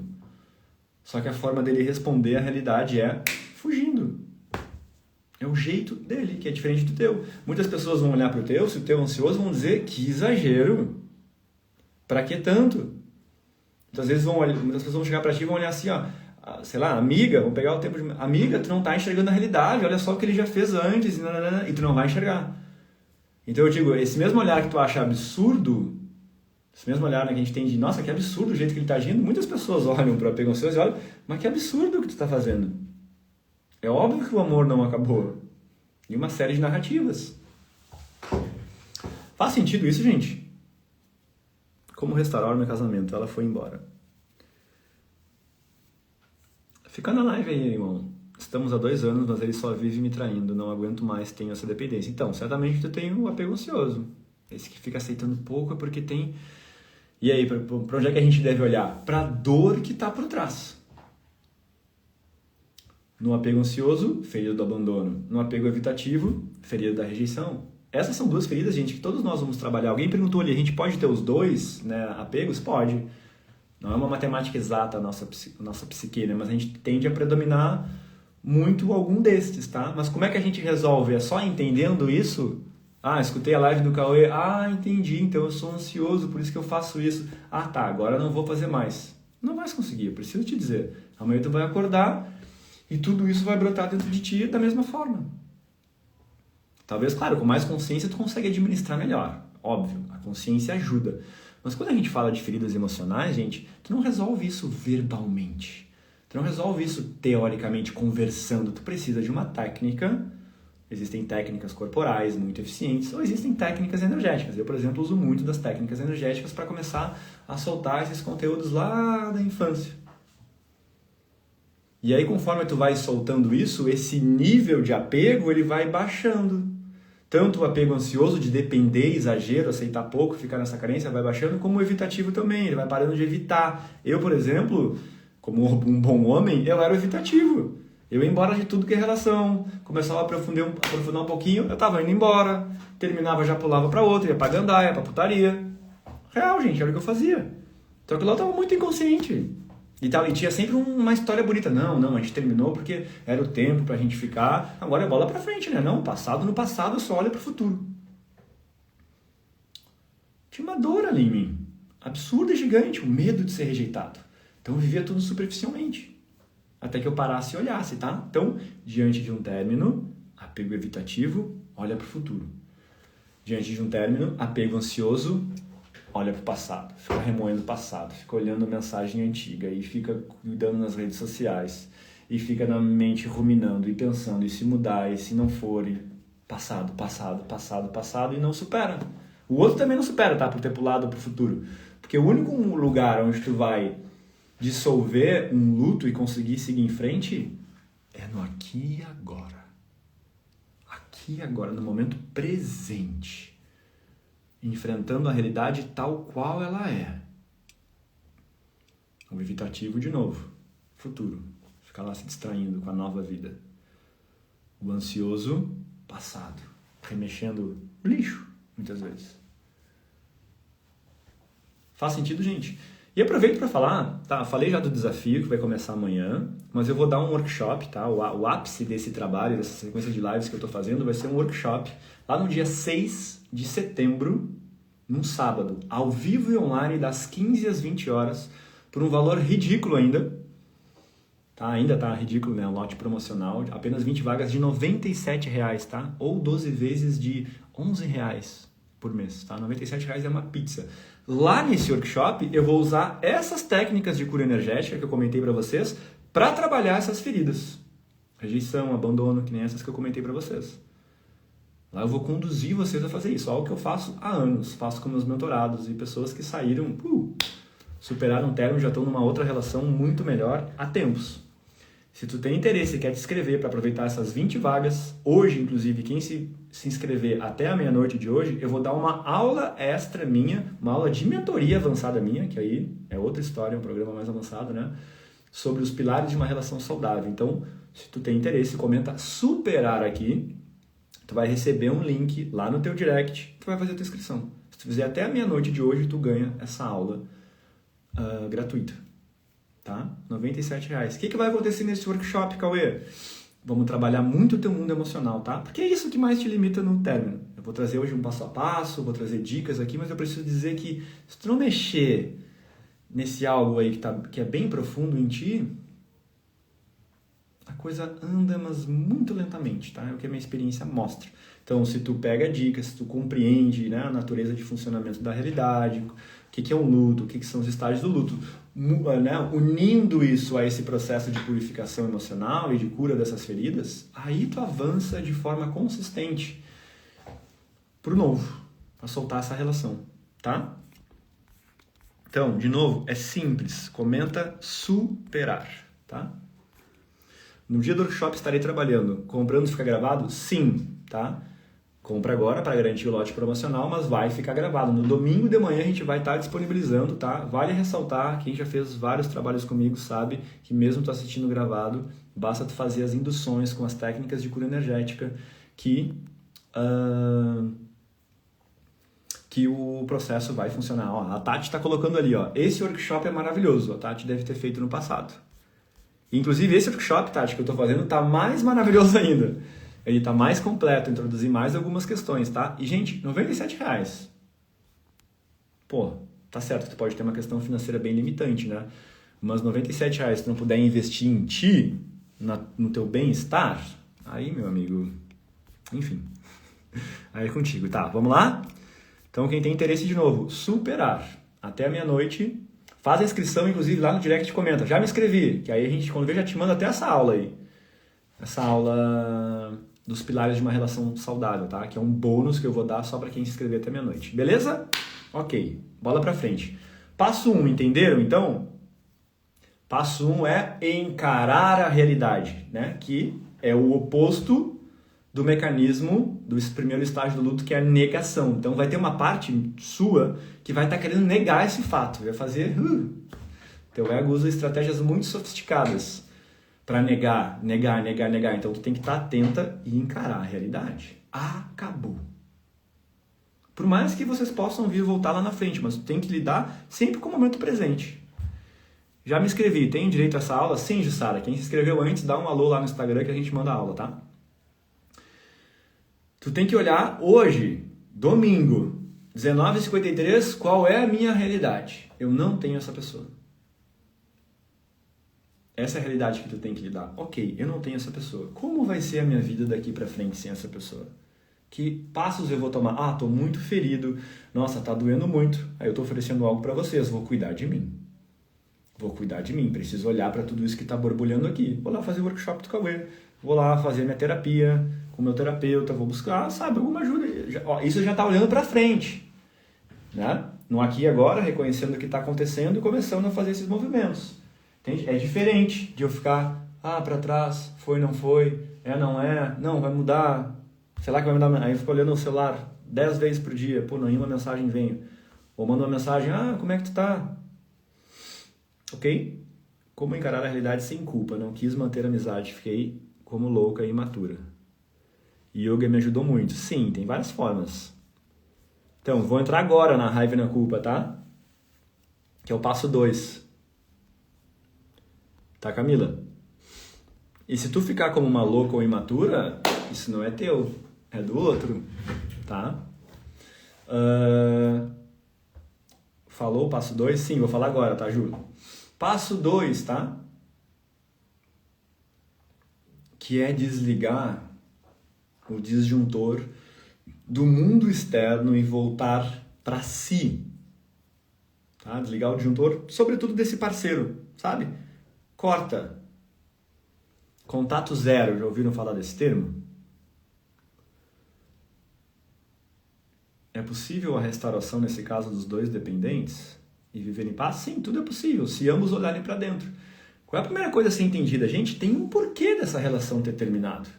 só que a forma dele responder à realidade é fugindo. É o jeito dele, que é diferente do teu. Muitas pessoas vão olhar para o teu, se o teu é ansioso, vão dizer, que exagero. Pra que tanto? Muitas pessoas vão chegar pra ti e vão olhar assim, ó, sei lá, amiga, vão pegar o tempo de... Amiga, tu não tá enxergando a realidade, olha só o que ele já fez antes, e tu não vai enxergar. Então eu digo, esse mesmo olhar que tu acha absurdo, esse mesmo olhar, né, que a gente tem de, nossa, que absurdo o jeito que ele tá agindo, muitas pessoas olham para o apego ansioso e olham, mas que absurdo o que tu tá fazendo. É óbvio que o amor não acabou. E uma série de narrativas. Faz sentido isso, gente? Como restaurar o meu casamento? Ela foi embora. Fica na live aí, irmão. Estamos há 2 anos, mas ele só vive me traindo. Não aguento mais, tenho essa dependência. Então, certamente tu tem um apego ansioso. Esse que fica aceitando pouco é porque tem... E aí, para onde é que a gente deve olhar? Para a dor que está por trás. No apego ansioso, ferida do abandono. No apego evitativo, ferida da rejeição. Essas são 2 feridas, gente, que todos nós vamos trabalhar. Alguém perguntou ali, a gente pode ter os 2, né, apegos? Pode. Não é uma matemática exata a nossa psique, né? Mas a gente tende a predominar muito algum destes, tá? Mas como é que a gente resolve? É só entendendo isso? Ah, escutei a live do Cauê. Ah, entendi, então eu sou ansioso, por isso que eu faço isso. Ah, tá, agora eu não vou fazer mais. Não vais conseguir, eu preciso te dizer. Amanhã tu vai acordar e tudo isso vai brotar dentro de ti da mesma forma. Talvez, claro, com mais consciência tu consegue administrar melhor. Óbvio, a consciência ajuda. Mas quando a gente fala de feridas emocionais, gente, tu não resolve isso verbalmente. Tu não resolve isso teoricamente conversando. Tu precisa de uma técnica. Existem técnicas corporais muito eficientes ou existem técnicas energéticas. Eu, por exemplo, uso muito das técnicas energéticas para começar a soltar esses conteúdos lá da infância. E aí, conforme tu vai soltando isso, esse nível de apego ele vai baixando. Tanto o apego ansioso de depender, exagero, aceitar pouco, ficar nessa carência, vai baixando, como o evitativo também, ele vai parando de evitar. Eu, por exemplo, como um bom homem, eu era o evitativo. Eu ia embora de tudo que é relação, começava a aprofundar um pouquinho, eu tava indo embora, terminava, já pulava pra outra, ia pra gandaia, pra putaria. Real, gente, era o que eu fazia. Só que lá eu tava muito inconsciente. E tinha sempre uma história bonita. Não, a gente terminou porque era o tempo pra gente ficar. Agora é bola pra frente, né? Não, passado no passado, só olha pro futuro. Tinha uma dor ali em mim. Absurda e gigante, o medo de ser rejeitado. Então eu vivia tudo superficialmente. Até que eu parasse e olhasse, tá? Então, diante de um término, apego evitativo, olha pro futuro. Diante de um término, apego ansioso, olha pro passado, fica remoendo o passado, fica olhando a mensagem antiga e fica cuidando nas redes sociais e fica na mente ruminando e pensando, e se mudar, e se não for, e passado, e não supera. O outro também não supera, tá? Por ter pulado pro futuro. Porque o único lugar onde tu vai dissolver um luto e conseguir seguir em frente É no aqui e agora. Aqui e agora, no momento presente. Enfrentando a realidade tal qual ela é. O evitativo de novo. Futuro. Ficar lá se distraindo com a nova vida. O ansioso, passado. Remexendo lixo, muitas vezes. Faz sentido, gente? E aproveito para falar, tá? Falei já do desafio que vai começar amanhã, mas eu vou dar um workshop, tá? O ápice desse trabalho, dessa sequência de lives que eu tô fazendo, vai ser um workshop lá no dia 6 de setembro, num sábado, ao vivo e online, das 15 às 20 horas, por um valor ridículo ainda. Tá? Ainda tá ridículo, né? O lote promocional, apenas 20 vagas de R$ 97,00, tá? Ou 12 vezes de R$ 11,00 por mês, tá? R$ 97,00 é uma pizza. Lá nesse workshop, eu vou usar essas técnicas de cura energética que eu comentei para vocês para trabalhar essas feridas. Rejeição, abandono, que nem essas que eu comentei para vocês. Lá eu vou conduzir vocês a fazer isso. Algo que eu faço há anos. Faço com meus mentorados e pessoas que saíram, superaram o término e já estão numa outra relação muito melhor há tempos. Se tu tem interesse e quer te inscrever para aproveitar essas 20 vagas, hoje, inclusive, quem se inscrever até a meia-noite de hoje, eu vou dar uma aula extra minha, uma aula de mentoria avançada minha, que aí é outra história, um programa mais avançado, né? Sobre os pilares de uma relação saudável. Então, se tu tem interesse, comenta superar aqui, tu vai receber um link lá no teu direct, tu vai fazer a tua inscrição. Se tu fizer até a meia-noite de hoje, tu ganha essa aula gratuita. Tá? R$ 97,00. O que vai acontecer nesse workshop, Cauê? Vamos trabalhar muito o teu mundo emocional, tá? Porque é isso que mais te limita no término. Eu vou trazer hoje um passo a passo, vou trazer dicas aqui, mas eu preciso dizer que se tu não mexer nesse algo aí que é bem profundo em ti, a coisa anda, mas muito lentamente, tá? É o que a minha experiência mostra. Então, se tu pega dicas, se tu compreende, né, a natureza de funcionamento da realidade, o que é um luto, o que são os estágios do luto, né, unindo isso a esse processo de purificação emocional e de cura dessas feridas, aí tu avança de forma consistente pro novo, para soltar essa relação, tá? Então, de novo, é simples, comenta superar, tá? No dia do workshop estarei trabalhando. Comprando fica gravado? Sim, tá? Compra agora para garantir o lote promocional, mas vai ficar gravado. No domingo de manhã a gente vai estar disponibilizando, tá? Vale ressaltar, quem já fez vários trabalhos comigo sabe que mesmo tu assistindo gravado, basta tu fazer as induções com as técnicas de cura energética que o processo vai funcionar. Ó, a Tati está colocando ali, ó, esse workshop é maravilhoso. A Tati deve ter feito no passado. Inclusive esse workshop, Tati, que eu estou fazendo, tá mais maravilhoso ainda. Ele tá mais completo, introduzir mais algumas questões, tá? E, gente, R$ 97,00. Pô, tá certo que tu pode ter uma questão financeira bem limitante, né? Mas R$ 97,00, se tu não puder investir em ti, no teu bem-estar, aí, meu amigo, enfim. Aí é contigo, tá? Vamos lá? Então, quem tem interesse, de novo, superar. Até a meia-noite. Faz a inscrição, inclusive, lá no direct e comenta. Já me inscrevi, que aí a gente, quando vê, já te manda até essa aula aí. Essa aula dos pilares de uma relação saudável, tá? Que é um bônus que eu vou dar só para quem se inscrever até meia-noite. Beleza? Ok. Bola pra frente. Passo 1, entenderam, então? Passo 1 é encarar a realidade, né? Que é o oposto do mecanismo do primeiro estágio do luto, que é a negação. Então vai ter uma parte sua que vai estar querendo negar esse fato. Vai fazer... Teu ego usa estratégias muito sofisticadas para negar. Então tu tem que estar atenta e encarar a realidade. Acabou. Por mais que vocês possam vir voltar lá na frente, mas tu tem que lidar sempre com o momento presente. Já me inscrevi, tem direito a essa aula? Sim, Jussara. Quem se inscreveu antes, dá um alô lá no Instagram que a gente manda a aula, tá? Tu tem que olhar hoje, domingo, 19h53, qual é a minha realidade. Eu não tenho essa pessoa. Essa é a realidade que tu tem que lidar. Ok, eu não tenho essa pessoa. Como vai ser a minha vida daqui pra frente sem essa pessoa? Que passos eu vou tomar? Tô muito ferido. Nossa, tá doendo muito. Aí eu tô oferecendo algo pra vocês. Vou cuidar de mim. Preciso olhar pra tudo isso que tá borbulhando aqui. Vou lá fazer o workshop do Cauê. Vou lá fazer minha terapia com o meu terapeuta. Vou buscar, alguma ajuda. Isso já tá olhando pra frente. Né? No aqui e agora, reconhecendo o que tá acontecendo e começando a fazer esses movimentos. Entende? É diferente de eu ficar Ah, pra trás, foi, não foi, não é, não, vai mudar, sei lá que vai mudar. Aí fica olhando o celular 10 vezes por dia, pô, nenhuma mensagem vem. Ou manda uma mensagem, como é que tu tá? Ok? Como encarar a realidade sem culpa? Não quis manter a amizade, fiquei como louca e imatura. Yoga me ajudou muito. Sim, tem várias formas. Então, vou entrar agora na raiva e na culpa, tá? Que é o passo 2. Tá, Camila? E se tu ficar como uma louca ou imatura, isso não é teu, é do outro, tá? Falou o passo 2? Sim, vou falar agora, tá, Ju? Passo 2, tá? Que é desligar o disjuntor do mundo externo e voltar para si. Tá? Desligar o disjuntor, sobretudo desse parceiro, sabe? Corta. Contato zero, já ouviram falar desse termo? É possível a restauração nesse caso dos dois dependentes e viver em paz? Sim, tudo é possível, se ambos olharem para dentro. Qual é a primeira coisa a ser entendida? Gente, tem um porquê dessa relação ter terminado.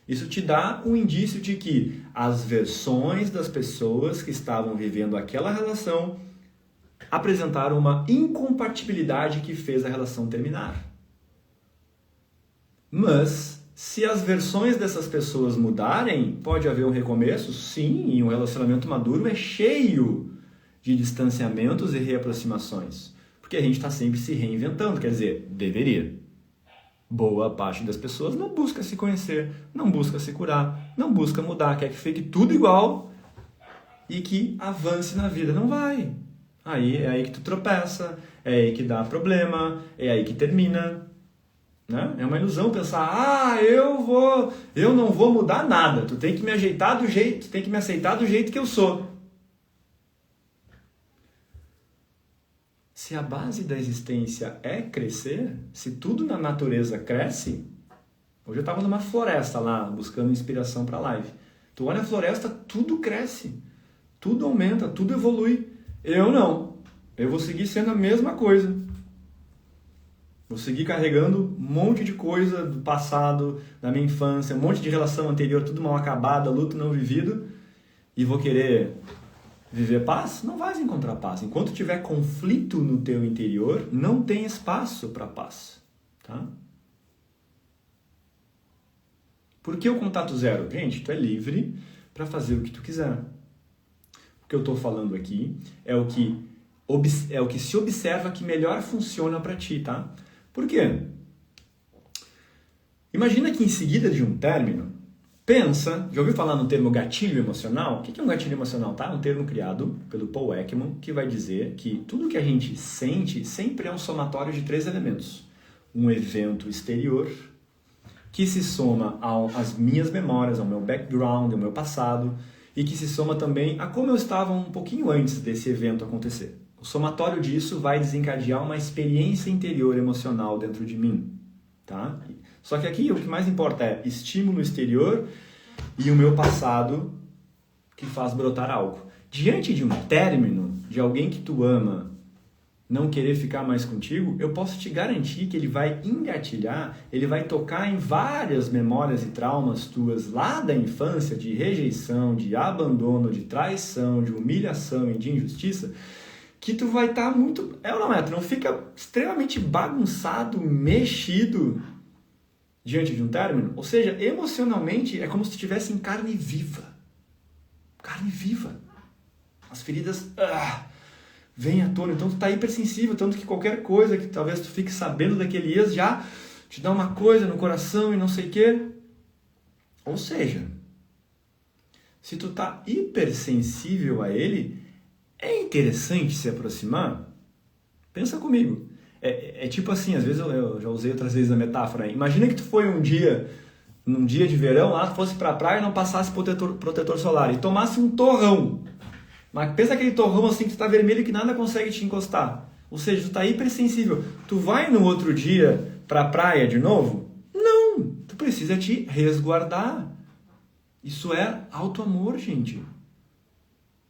Isso te dá um indício de que as versões das pessoas que estavam vivendo aquela relação apresentaram uma incompatibilidade que fez a relação terminar. Mas, se as versões dessas pessoas mudarem, pode haver um recomeço? Sim, e um relacionamento maduro é cheio de distanciamentos e reaproximações. Porque a gente está sempre se reinventando, quer dizer, deveria. Boa parte das pessoas não busca se conhecer, não busca se curar, não busca mudar, quer que fique tudo igual e que avance na vida. Não vai. Aí é aí que tu tropeça, é aí que dá problema, é aí que termina. Né? É uma ilusão pensar, eu não vou mudar nada, tu tem que me ajeitar do jeito, tu tem que me aceitar do jeito que eu sou. Se a base da existência é crescer, se tudo na natureza cresce, hoje eu estava numa floresta lá, buscando inspiração para a live. Tu olha a floresta, tudo cresce, tudo aumenta, tudo evolui. Eu não, eu vou seguir sendo a mesma coisa. Vou seguir carregando um monte de coisa do passado, da minha infância, um monte de relação anterior, tudo mal acabada, luto não vivido, e vou querer viver paz? Não vais encontrar paz. Enquanto tiver conflito no teu interior, não tem espaço para paz. Tá? Por que o contato zero? Gente, tu é livre para fazer o que tu quiser. O que eu estou falando aqui é o que se observa que melhor funciona para ti, tá? Por quê? Imagina que em seguida de um término, pensa, já ouviu falar no termo gatilho emocional? O que é um gatilho emocional? Tá? Um termo criado pelo Paul Ekman que vai dizer que tudo que a gente sente sempre é um somatório de 3 elementos. Um evento exterior que se soma às minhas memórias, ao meu background, ao meu passado e que se soma também a como eu estava um pouquinho antes desse evento acontecer. O somatório disso vai desencadear uma experiência interior emocional dentro de mim. Tá? Só que aqui o que mais importa é estímulo exterior e o meu passado que faz brotar algo. Diante de um término, de alguém que tu ama não querer ficar mais contigo, eu posso te garantir que ele vai engatilhar, ele vai tocar em várias memórias e traumas tuas lá da infância, de rejeição, de abandono, de traição, de humilhação e de injustiça, que tu vai estar muito... É ou não é? Tu não fica extremamente bagunçado, mexido diante de um término? Ou seja, emocionalmente é como se tu estivesse em carne viva. Carne viva. As feridas vêm à tona. Então tu tá hipersensível, tanto que qualquer coisa que talvez tu fique sabendo daquele ex já te dá uma coisa no coração e não sei o quê. Ou seja, se tu tá hipersensível a ele, é interessante se aproximar? Pensa comigo. É tipo assim, às vezes eu já usei outras vezes a metáfora. Imagina que tu foi num dia de verão lá, tu fosse pra praia e não passasse protetor solar e tomasse um torrão. Mas pensa aquele torrão assim que tu tá vermelho e que nada consegue te encostar. Ou seja, tu tá hipersensível. Tu vai no outro dia pra praia de novo? Não! Tu precisa te resguardar. Isso é auto-amor, gente.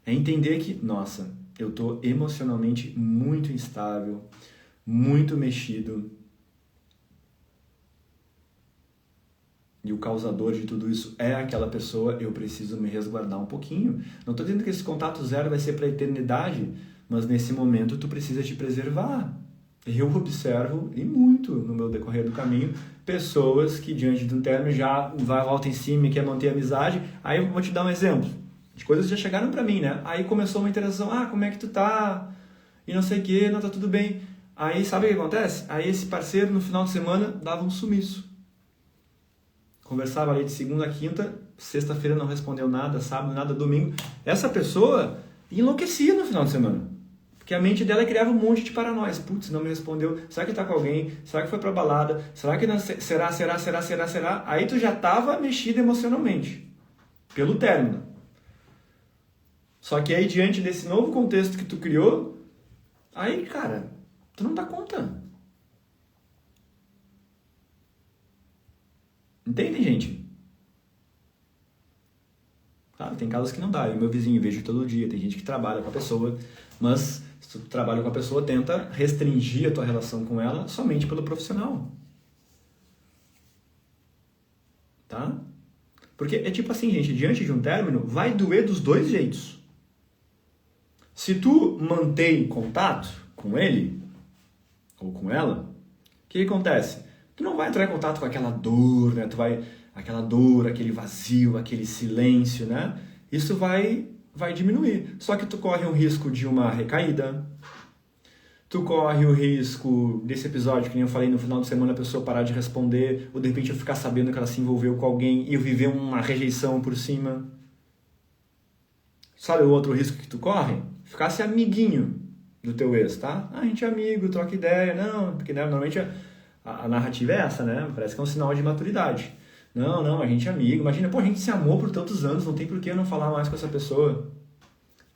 É entender que, nossa, eu tô emocionalmente muito instável, muito mexido. e o causador de tudo isso é aquela pessoa, eu preciso me resguardar um pouquinho. Não estou dizendo que esse contato zero vai ser para a eternidade, mas nesse momento tu precisa te preservar. Eu observo, e muito no meu decorrer do caminho, pessoas que diante de um término já vai volta em cima e quer manter a amizade. Aí eu vou te dar um exemplo de coisas que já chegaram para mim, né? Aí começou uma interação, como é que tu tá? E não sei o que, não tá tudo bem. Aí sabe o que acontece? Aí esse parceiro no final de semana dava um sumiço. Conversava ali de segunda a quinta, sexta-feira não respondeu nada, sábado nada, domingo. Essa pessoa enlouquecia no final de semana. Porque a mente dela criava um monte de paranoias. Putz, não me respondeu. Será que tá com alguém? Será que foi pra balada? Será que não... Será? Aí tu já tava mexido emocionalmente. Pelo término. Só que aí, diante desse novo contexto que tu criou, aí, cara, tu não dá conta. Entende, gente? Claro, tem casos que não dá. Eu, meu vizinho, vejo todo dia. Tem gente que trabalha com a pessoa, mas se tu trabalha com a pessoa, tenta restringir a tua relação com ela somente pelo profissional. Tá? Porque é tipo assim, gente, diante de um término, vai doer dos dois jeitos. Se tu mantém contato com ele, ou com ela, o que acontece? Tu não vai entrar em contato com aquela dor, né? Aquela dor, aquele vazio, aquele silêncio, né? Isso vai diminuir. Só que tu corre o risco de uma recaída. Tu corre o risco desse episódio, que nem eu falei, no final de semana a pessoa parar de responder, ou de repente eu ficar sabendo que ela se envolveu com alguém e eu viver uma rejeição por cima. Sabe o outro risco que tu corre? Ficar-se amiguinho do teu ex, tá? A gente é amigo, troca ideia. Não, porque né, normalmente a narrativa é essa, né? Parece que é um sinal de maturidade. Não, a gente é amigo. Imagina, a gente se amou por tantos anos, não tem por que eu não falar mais com essa pessoa.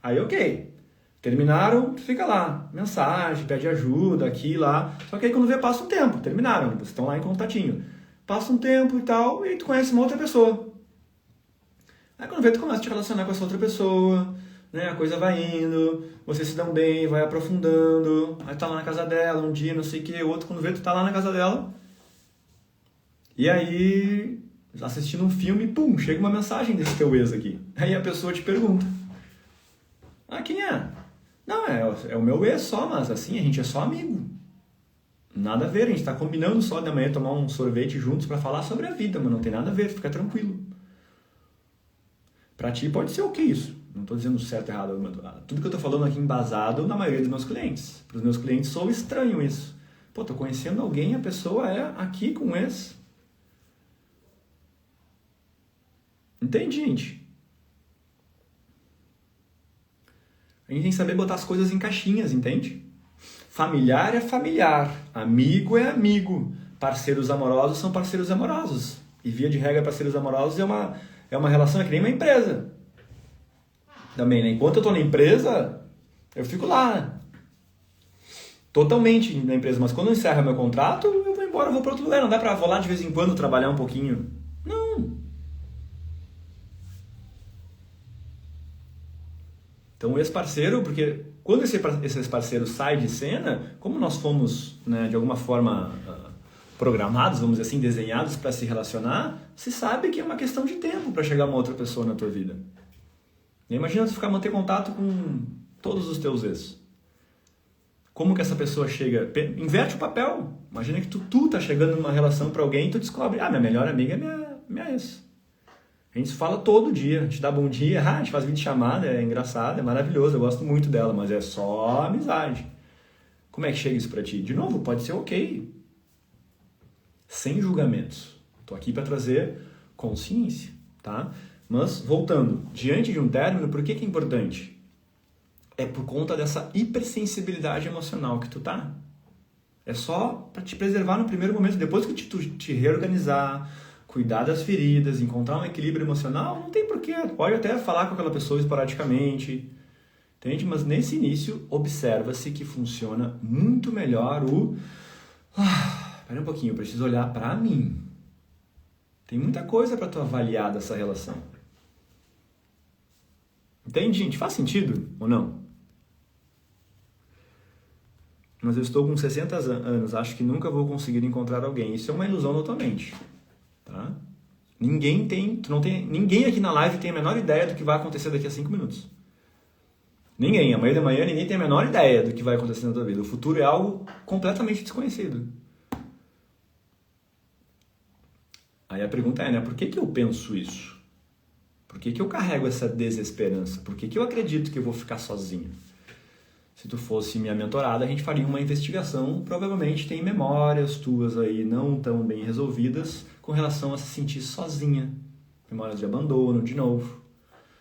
Aí, ok. Terminaram, tu fica lá. Mensagem, pede ajuda, aqui e lá. Só que aí quando vê, passa um tempo. Terminaram, vocês estão lá em contatinho. Passa um tempo e tal, e tu conhece uma outra pessoa. Aí quando vê, tu começa a te relacionar com essa outra pessoa, né? A coisa vai indo, vocês se dão bem, vai aprofundando. Aí tá lá na casa dela um dia, não sei o que, outro, quando vê, tu tá lá na casa dela. E aí, assistindo um filme, pum, chega uma mensagem desse teu ex aqui. Aí a pessoa te pergunta: quem é? Não, é o meu ex só, mas assim, a gente é só amigo. Nada a ver, a gente tá combinando só de amanhã tomar um sorvete juntos pra falar sobre a vida, mas não tem nada a ver, fica tranquilo. Pra ti pode ser o que isso? Não tô dizendo certo ou errado. Tudo que eu tô falando aqui embasado na maioria dos meus clientes. Para os meus clientes sou estranho isso. Pô, tô conhecendo alguém, a pessoa é aqui com esse. Entende, gente? A gente tem que saber botar as coisas em caixinhas, entende? Familiar é familiar, amigo é amigo, parceiros amorosos são parceiros amorosos. E via de regra, parceiros amorosos é uma relação, é que nem uma empresa. Também, né? Enquanto eu tô na empresa, eu fico lá. Totalmente na empresa. Mas quando encerra meu contrato, eu vou embora, vou para outro lugar. Não dá pra vou lá de vez em quando trabalhar um pouquinho. Não. Então o ex-parceiro, porque quando esse ex-parceiro sai de cena, como nós fomos, né, de alguma forma programados, vamos dizer assim, desenhados para se relacionar, se sabe que é uma questão de tempo para chegar uma outra pessoa na tua vida. E imagina tu manter contato com todos os teus ex. Como que essa pessoa chega? Inverte o papel. Imagina que tu tá chegando numa relação para alguém e tu descobre, minha melhor amiga é minha ex. A gente se fala todo dia, a gente dá bom dia, a gente faz videochamada, é engraçado, é maravilhoso, eu gosto muito dela, mas é só amizade. Como é que chega isso pra ti? De novo, pode ser ok. Sem julgamentos. Tô aqui para trazer consciência, tá? Mas, voltando, diante de um término, por que é importante? É por conta dessa hipersensibilidade emocional que tu tá. É só para te preservar no primeiro momento. Depois que tu te reorganizar, cuidar das feridas, encontrar um equilíbrio emocional, não tem porquê. Pode até falar com aquela pessoa esporadicamente, entende? Mas nesse início, observa-se que funciona muito melhor Espera um pouquinho, eu preciso olhar para mim. Tem muita coisa para tu avaliar dessa relação. Entende, gente? Faz sentido ou não? Mas eu estou com 60 anos, acho que nunca vou conseguir encontrar alguém. Isso é uma ilusão da tua mente, tá? Ninguém aqui na live tem a menor ideia do que vai acontecer daqui a 5 minutos. Ninguém. Amanhã de manhã ninguém tem a menor ideia do que vai acontecer na tua vida. O futuro é algo completamente desconhecido. Aí a pergunta é, né? Por que eu penso isso? Por que eu carrego essa desesperança? Por que eu acredito que eu vou ficar sozinho? Se tu fosse minha mentorada, a gente faria uma investigação. Provavelmente tem memórias tuas aí não tão bem resolvidas com relação a se sentir sozinha. Memórias de abandono, de novo.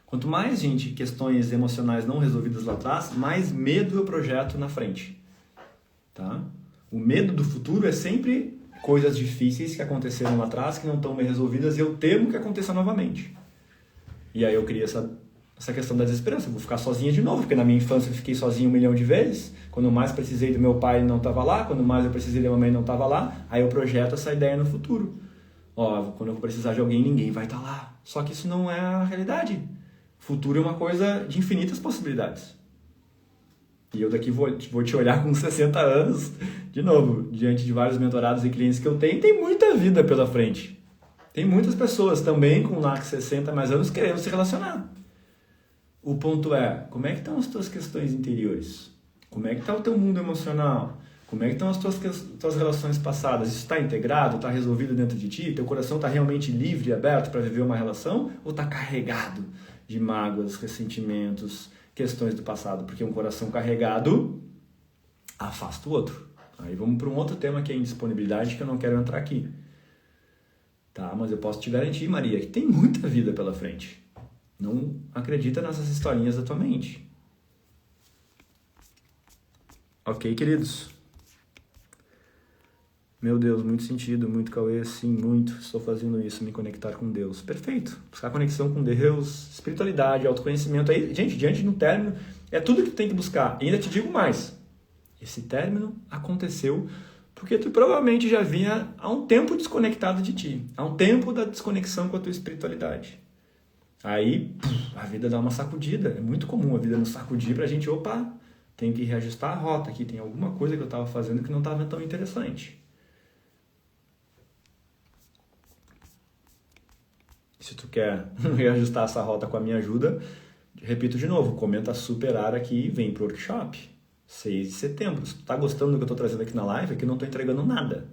Quanto mais, gente, questões emocionais não resolvidas lá atrás, mais medo eu projeto na frente. Tá? O medo do futuro é sempre coisas difíceis que aconteceram lá atrás, que não estão bem resolvidas, e eu temo que aconteça novamente. E aí eu crio essa questão da desesperança. Eu vou ficar sozinha de novo, porque na minha infância eu fiquei sozinho 1 milhão de vezes. Quando mais precisei do meu pai, ele não estava lá. Quando mais eu precisei da minha mãe, não estava lá. Aí eu projeto essa ideia no futuro. Ó, quando eu vou precisar de alguém, ninguém vai estar lá. Só que isso não é a realidade. Futuro é uma coisa de infinitas possibilidades. E eu daqui vou te olhar com 60 anos, de novo, diante de vários mentorados e clientes que eu tenho, tem muita vida pela frente. Tem muitas pessoas também com lá 60 mais anos querendo se relacionar. O ponto é, como é que estão as tuas questões interiores? Como é que está o teu mundo emocional? Como é que estão as tuas relações passadas? Isso está integrado? Está resolvido dentro de ti? Teu coração está realmente livre e aberto para viver uma relação? Ou está carregado de mágoas, ressentimentos, questões do passado? Porque um coração carregado afasta o outro. Aí vamos para um outro tema que é indisponibilidade, que eu não quero entrar aqui. Tá, mas eu posso te garantir, Maria, que tem muita vida pela frente. Não acredita nessas historinhas da tua mente. Ok, queridos? Meu Deus, muito sentido, muito Cauê, sim, muito. Estou fazendo isso, me conectar com Deus. Perfeito. Buscar conexão com Deus, espiritualidade, autoconhecimento. Aí, gente, diante do término, é tudo que tu tem que buscar. E ainda te digo mais. Esse término aconteceu porque tu provavelmente já vinha há um tempo desconectado de ti. Há um tempo da desconexão com a tua espiritualidade. Aí, a vida dá uma sacudida. É muito comum a vida nos sacudir pra gente, opa, tem que reajustar a rota aqui. Tem alguma coisa que eu estava fazendo que não estava tão interessante. Se tu quer reajustar essa rota com a minha ajuda, repito de novo, comenta superar aqui e vem pro workshop. 6 de setembro. Se tu tá gostando do que eu tô trazendo aqui na live, aqui eu não tô entregando nada.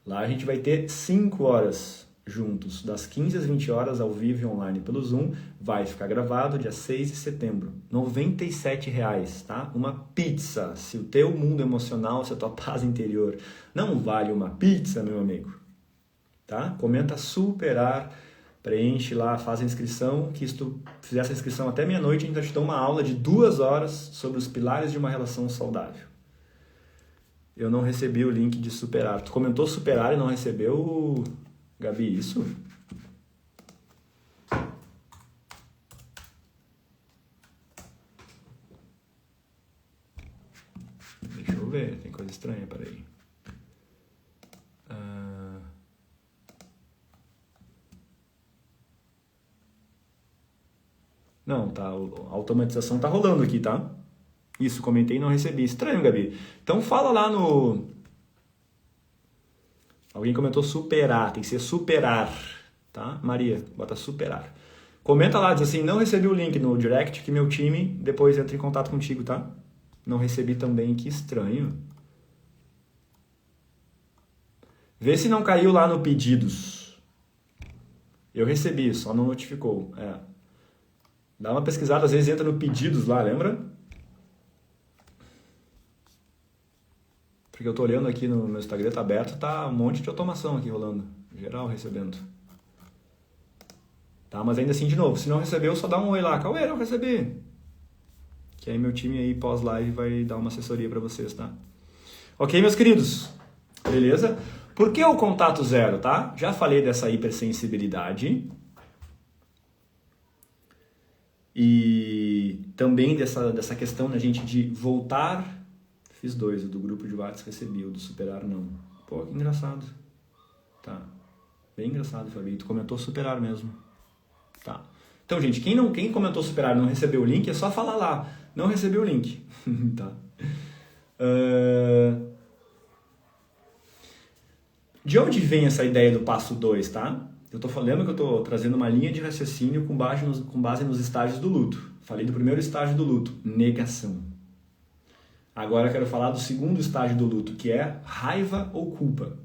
Lá a gente vai ter 5 horas juntos, das 15 às 20 horas, ao vivo e online pelo Zoom. Vai ficar gravado dia 6 de setembro. R$ 97,00, tá? Uma pizza. Se o teu mundo emocional, se a tua paz interior não vale uma pizza, meu amigo, tá? Comenta superar, preenche lá, faz a inscrição, que se tu fizer essa inscrição até meia-noite, a gente vai te dar uma aula de 2 horas sobre os pilares de uma relação saudável. Eu não recebi o link de superar. Tu comentou superar e não recebeu, Gabi, isso? Deixa eu ver, tem coisa estranha, peraí. Não, tá, a automatização tá rolando aqui, tá? Isso, comentei e não recebi. Estranho, Gabi. Então fala lá no... Alguém comentou superar, tem que ser superar, tá? Maria, bota superar. Comenta lá, diz assim, não recebi o link no direct, que meu time depois entra em contato contigo, tá? Não recebi também, que estranho. Vê se não caiu lá no pedidos. Eu recebi, só não notificou, Dá uma pesquisada, às vezes entra no pedidos lá, lembra? Porque eu tô olhando aqui no meu Instagram, tá aberto, tá um monte de automação aqui rolando. Geral recebendo. Tá, mas ainda assim, de novo, se não recebeu, só dá um oi lá. Cauê, não recebi. Que aí meu time aí, pós-live, vai dar uma assessoria pra vocês, tá? Ok, meus queridos? Beleza? Por que o contato zero, tá? Já falei dessa hipersensibilidade. E também dessa questão da gente de voltar. Fiz 2, o do grupo de WhatsApp recebi, o do superar não. Pô, que engraçado. Tá. Bem engraçado, Fabi. Tu comentou superar mesmo. Tá. Então, gente, quem comentou superar e não recebeu o link, é só falar lá. Não recebeu o link. Tá. De onde vem essa ideia do passo 2, tá? Eu tô falando que eu tô trazendo uma linha de raciocínio com base nos estágios do luto. Falei do primeiro estágio do luto, negação. Agora eu quero falar do segundo estágio do luto, que é raiva ou culpa.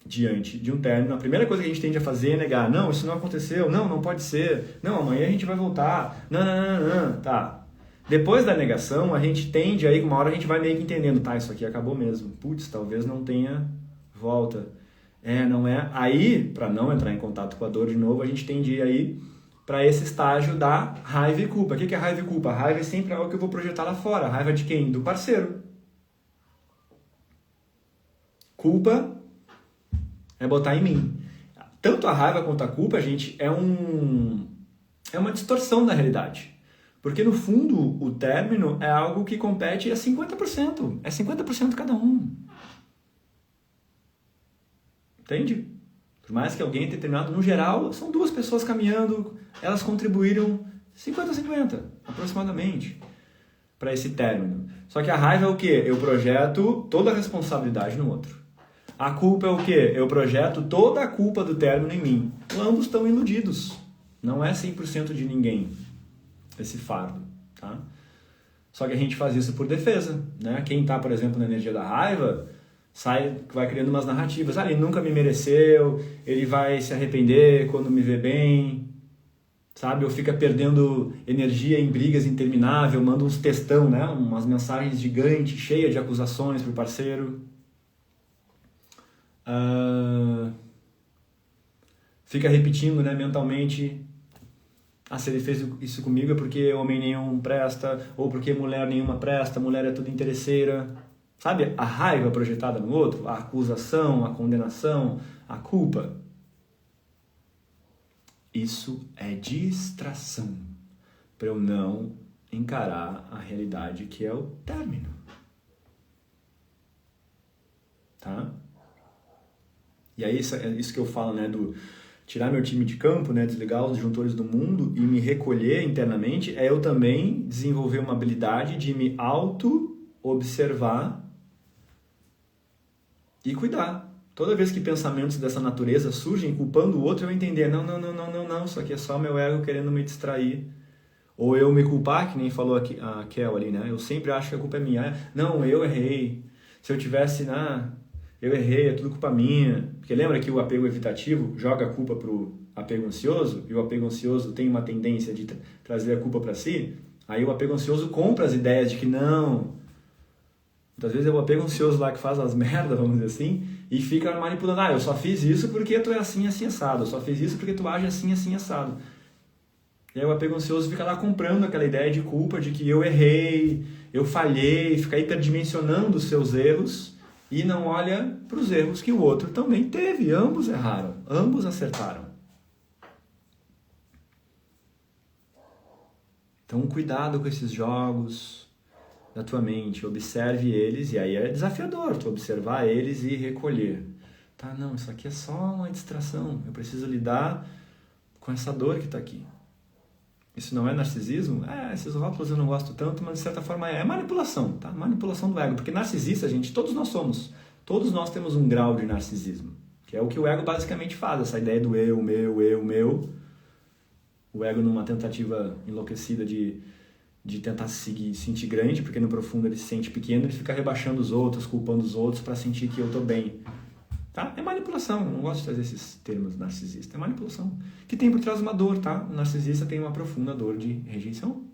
Diante de um término, a primeira coisa que a gente tende a fazer é negar. Não, isso não aconteceu. Não, não pode ser. Não, amanhã a gente vai voltar. Não, não, não, não. Tá. Depois da negação, a gente tende aí, uma hora a gente vai meio que entendendo. Tá, isso aqui acabou mesmo. Putz, talvez não tenha volta. Não é. Aí, para não entrar em contato com a dor de novo, a gente tende a ir aí para esse estágio da raiva e culpa. O que é raiva e culpa? A raiva é sempre algo que eu vou projetar lá fora. A raiva de quem? Do parceiro. Culpa é botar em mim. Tanto a raiva quanto a culpa, gente, é uma distorção da realidade. Porque, no fundo, o término é algo que compete a 50%. É 50% cada um. Entende? Por mais que alguém tenha terminado, no geral, são duas pessoas caminhando, elas contribuíram 50-50, aproximadamente, para esse término. Só que a raiva é o quê? Eu projeto toda a responsabilidade no outro. A culpa é o quê? Eu projeto toda a culpa do término em mim. Ambos estão iludidos. Não é 100% de ninguém esse fardo, tá? Só que a gente faz isso por defesa, né? Quem está, por exemplo, na energia da raiva, vai criando umas narrativas. Ele nunca me mereceu, ele vai se arrepender quando me vê bem, sabe? Ou fica perdendo energia em brigas intermináveis, manda uns textão, né? Umas mensagens gigantes, cheias de acusações pro parceiro. Fica repetindo, né, mentalmente: se ele fez isso comigo é porque homem nenhum presta, ou porque mulher nenhuma presta, mulher é tudo interesseira. Sabe, a raiva projetada no outro, a acusação, a condenação, a culpa. Isso é distração para eu não encarar a realidade que é o término. Tá? E aí é isso que eu falo, né, do tirar meu time de campo, né, desligar os disjuntores do mundo e me recolher internamente, é eu também desenvolver uma habilidade de me auto-observar e cuidar. Toda vez que pensamentos dessa natureza surgem culpando o outro, eu entender, não, isso aqui é só meu ego querendo me distrair. Ou eu me culpar, que nem falou aqui, a Kel ali, né? Eu sempre acho que a culpa é minha. Não, eu errei. Se eu tivesse, eu errei, é tudo culpa minha. Porque lembra que o apego evitativo joga a culpa pro apego ansioso, e o apego ansioso tem uma tendência de trazer a culpa para si? Aí o apego ansioso compra as ideias de que não. Muitas vezes é o apego ansioso lá que faz as merdas, vamos dizer assim, e fica manipulando. Eu só fiz isso porque tu é assim, assim, assado. Eu só fiz isso porque tu age assim, assim, assado. E aí o apego ansioso fica lá comprando aquela ideia de culpa, de que eu errei, eu falhei, fica hiperdimensionando os seus erros e não olha para os erros que o outro também teve. Ambos erraram, ambos acertaram. Então cuidado com esses jogos da tua mente, observe eles, e aí é desafiador tu observar eles e recolher. Não, isso aqui é só uma distração, eu preciso lidar com essa dor que está aqui. Isso não é narcisismo? Esses rótulos eu não gosto tanto, mas de certa forma é manipulação, tá? Manipulação do ego, porque narcisista, gente, todos nós somos. Todos nós temos um grau de narcisismo, que é o que o ego basicamente faz, essa ideia do eu, meu. O ego numa tentativa enlouquecida de tentar se sentir grande, porque no profundo ele se sente pequeno, ele fica rebaixando os outros, culpando os outros para sentir que eu estou bem. Tá? É manipulação, eu não gosto de trazer esses termos narcisista, é manipulação. Que tem por trás uma dor, tá? O narcisista tem uma profunda dor de rejeição.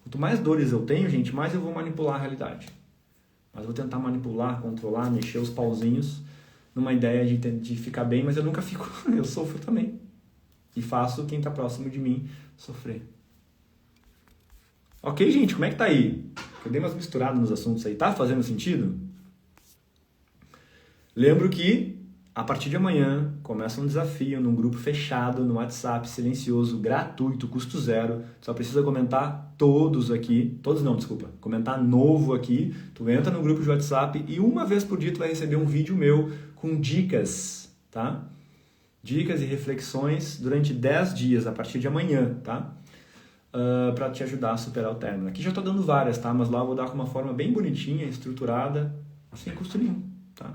Quanto mais dores eu tenho, gente, mais eu vou manipular a realidade. Mas eu vou tentar manipular, controlar, mexer os pauzinhos numa ideia de ficar bem, mas eu nunca fico, eu sofro também. E faço quem está próximo de mim sofrer. Ok, gente, como é que tá aí? Eu dei umas misturadas nos assuntos aí, tá fazendo sentido? Lembro que a partir de amanhã começa um desafio num grupo fechado, no WhatsApp, silencioso, gratuito, custo zero. Só precisa comentar comentar novo aqui. Tu entra no grupo de WhatsApp e uma vez por dia tu vai receber um vídeo meu com dicas, tá? Dicas e reflexões durante 10 dias, a partir de amanhã, tá? Para te ajudar a superar o término. Aqui já estou dando várias, tá? Mas lá eu vou dar com uma forma bem bonitinha, estruturada, sem custo nenhum, tá?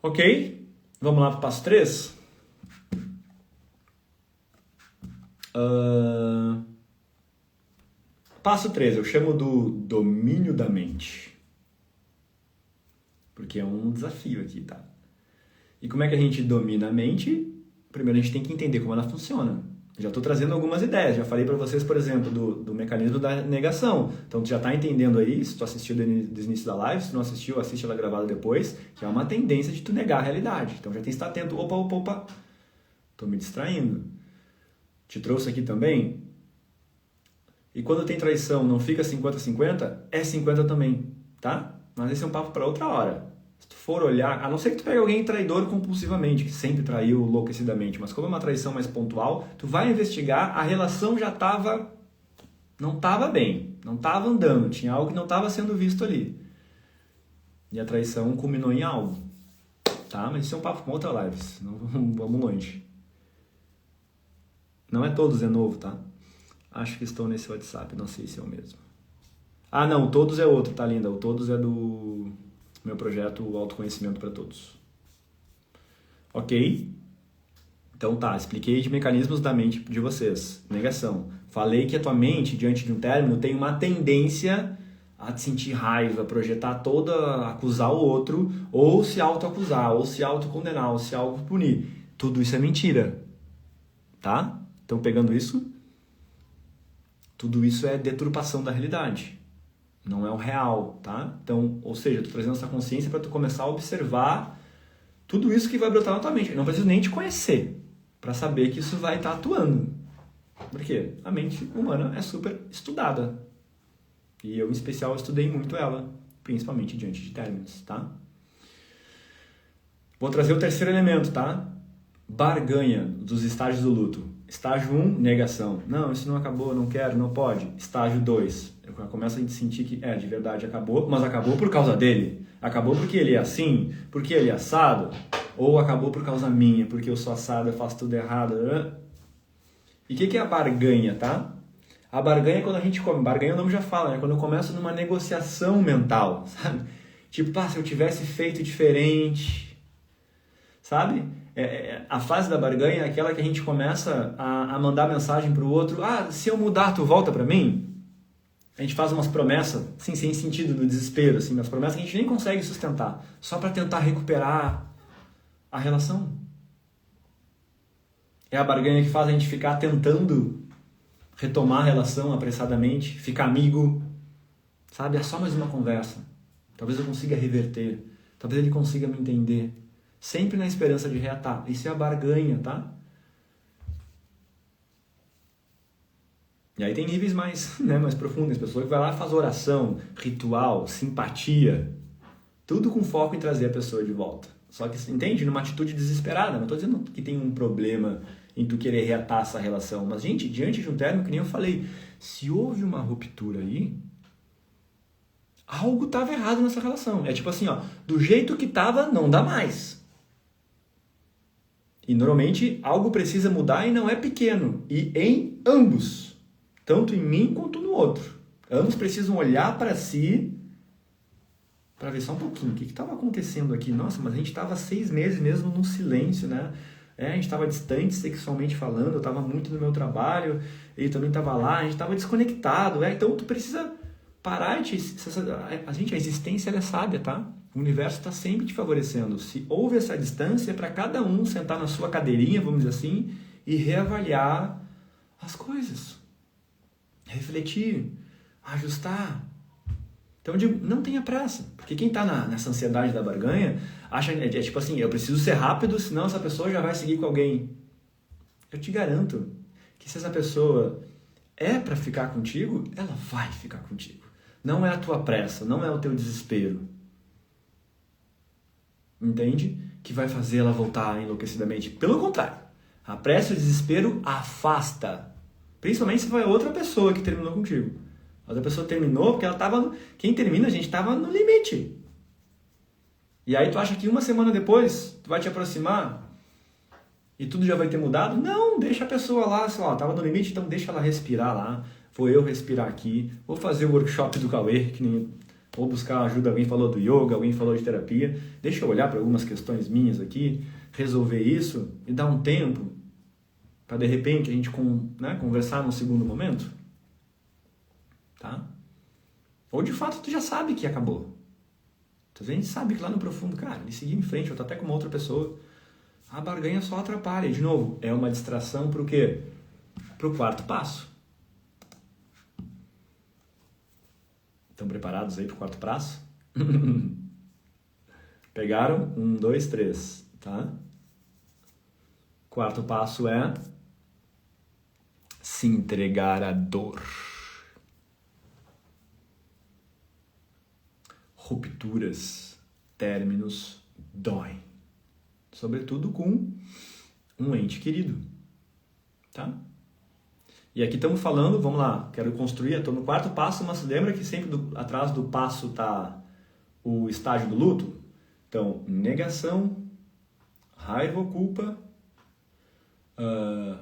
Ok? Vamos lá para o passo 3? Passo 3, eu chamo do domínio da mente. Porque é um desafio aqui, tá? E como é que a gente domina a mente? Primeiro a gente tem que entender como ela funciona. Já estou trazendo algumas ideias, já falei para vocês, por exemplo, do mecanismo da negação. Então tu já está entendendo aí, se tu assistiu desde o início da live, se tu não assistiu, assiste ela gravada depois, que é uma tendência de tu negar a realidade. Então já tem que estar atento, opa, estou me distraindo. Te trouxe aqui também. E quando tem traição, não fica 50-50, é 50 também, tá? Mas esse é um papo para outra hora. Se tu for olhar, a não ser que tu pegue alguém traidor compulsivamente, que sempre traiu enlouquecidamente, mas como é uma traição mais pontual, tu vai investigar, a relação já não estava bem, não estava andando, tinha algo que não estava sendo visto ali. E a traição culminou em algo, tá? Mas isso é um papo com outra live, não vamos longe. Não é todos é novo, tá? Acho que estou nesse WhatsApp, não sei se é o mesmo. Ah, não, o Todos é outro, tá, linda? O Todos é do meu projeto o Autoconhecimento para Todos. Ok? Então tá, expliquei de mecanismos da mente de vocês. Negação. Falei que a tua mente, diante de um término, tem uma tendência a te sentir raiva, projetar toda, acusar o outro, ou se autoacusar, ou se autocondenar, ou se autopunir. Tudo isso é mentira. Tá? Então, pegando isso, tudo isso é deturpação da realidade. Não é o real, tá? Então, ou seja, tu trazendo essa consciência para tu começar a observar tudo isso que vai brotar na tua mente. Eu não preciso nem te conhecer para saber que isso vai estar atuando. Por quê? A mente humana é super estudada. E eu, em especial, estudei muito ela, principalmente diante de términos, tá? Vou trazer o terceiro elemento, tá? Barganha dos estágios do luto. Estágio 1, negação. Não, isso não acabou, não quero, não pode. Estágio 2, eu começo a sentir que, de verdade acabou, mas acabou por causa dele. Acabou porque ele é assim, porque ele é assado, ou acabou por causa minha, porque eu sou assado, eu faço tudo errado. E o que é a barganha, tá? A barganha é quando a gente come. Barganha o nome já fala, né? Quando eu começo numa negociação mental, sabe? Tipo, se eu tivesse feito diferente, sabe? A fase da barganha é aquela que a gente começa a mandar mensagem pro outro. Se eu mudar, tu volta pra mim? A gente faz umas promessas, assim, sem sentido, no desespero, assim, umas promessas que a gente nem consegue sustentar, só para tentar recuperar a relação. É a barganha que faz a gente ficar tentando retomar a relação apressadamente, ficar amigo, sabe? É só mais uma conversa. Talvez eu consiga reverter, talvez ele consiga me entender. Sempre na esperança de reatar. Isso é a barganha, tá? E aí tem níveis mais profundos. Pessoa que vai lá e faz oração, ritual, simpatia. Tudo com foco em trazer a pessoa de volta. Só que, entende? Numa atitude desesperada. Não estou dizendo que tem um problema em tu querer reatar essa relação. Mas, gente, diante de um término, que nem eu falei, se houve uma ruptura aí, algo estava errado nessa relação. É tipo assim, do jeito que estava, não dá mais. E normalmente algo precisa mudar e não é pequeno. E em ambos. Tanto em mim quanto no outro. Ambos precisam olhar para si para ver só um pouquinho. O que estava acontecendo aqui? Nossa, mas a gente estava 6 meses mesmo num silêncio, né? A gente estava distante sexualmente falando, eu estava muito no meu trabalho, ele também estava lá, a gente estava desconectado. Então tu precisa parar de... A existência ela é sábia, tá? O universo está sempre te favorecendo. Se houve essa distância, é para cada um sentar na sua cadeirinha, vamos dizer assim, e reavaliar as coisas. Refletir, ajustar. Então eu digo, não tenha pressa. Porque quem está nessa ansiedade da barganha, acha tipo assim, eu preciso ser rápido, senão essa pessoa já vai seguir com alguém. Eu te garanto que se essa pessoa é para ficar contigo, ela vai ficar contigo. Não é a tua pressa, não é o teu desespero. Entende? Que vai fazer ela voltar enlouquecidamente. Pelo contrário, a pressa e o desespero afasta. Principalmente se foi outra pessoa que terminou contigo. A outra pessoa terminou porque ela estava... Quem termina, a gente estava no limite. E aí tu acha que uma semana depois tu vai te aproximar e tudo já vai ter mudado? Não, deixa a pessoa lá, sei lá, estava no limite, então deixa ela respirar lá. Vou eu respirar aqui. Vou fazer o workshop do Cauê, que nem Ou buscar ajuda, alguém falou do yoga, alguém falou de terapia. Deixa eu olhar para algumas questões minhas aqui, resolver isso e dar um tempo para de repente a gente conversar num segundo momento. Tá? Ou de fato tu já sabe que acabou. Então a gente sabe que lá no profundo, cara, ele seguir em frente, eu tô até com uma outra pessoa. A barganha só atrapalha. E de novo, é uma distração pro quê? Pro quarto passo. Estão preparados aí pro quarto passo? Pegaram? 1, 2, 3, tá? Quarto passo é se entregar à dor. Rupturas, términos, doem. Sobretudo com um ente querido, tá? E aqui estamos falando, vamos lá, quero construir, estou no quarto passo, mas lembra que sempre atrás do passo está o estágio do luto? Então, negação, raiva ou culpa,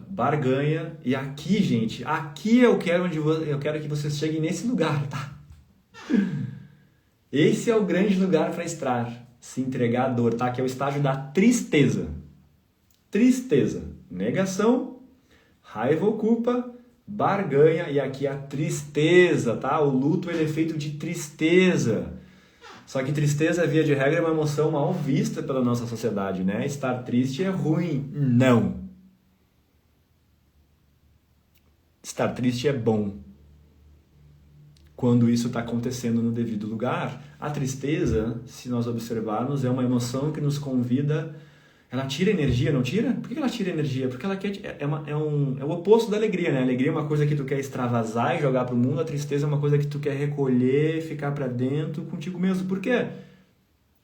barganha, e aqui, gente, aqui eu quero que vocês cheguem nesse lugar, tá? Esse é o grande lugar para estar, se entregar à dor, tá? Que é o estágio da tristeza. Tristeza, negação, raiva ou culpa, barganha, e aqui a tristeza, tá? O luto ele é feito de tristeza. Só que tristeza, via de regra, é uma emoção mal vista pela nossa sociedade, né? Estar triste é ruim. Não. Estar triste é bom. Quando isso está acontecendo no devido lugar. A tristeza, se nós observarmos, é uma emoção que nos convida. Ela tira energia, não tira? Por que ela tira energia? Porque ela quer, é o oposto da alegria, né? A alegria é uma coisa que tu quer extravasar e jogar para o mundo. A tristeza é uma coisa que tu quer recolher, ficar para dentro contigo mesmo. Por quê?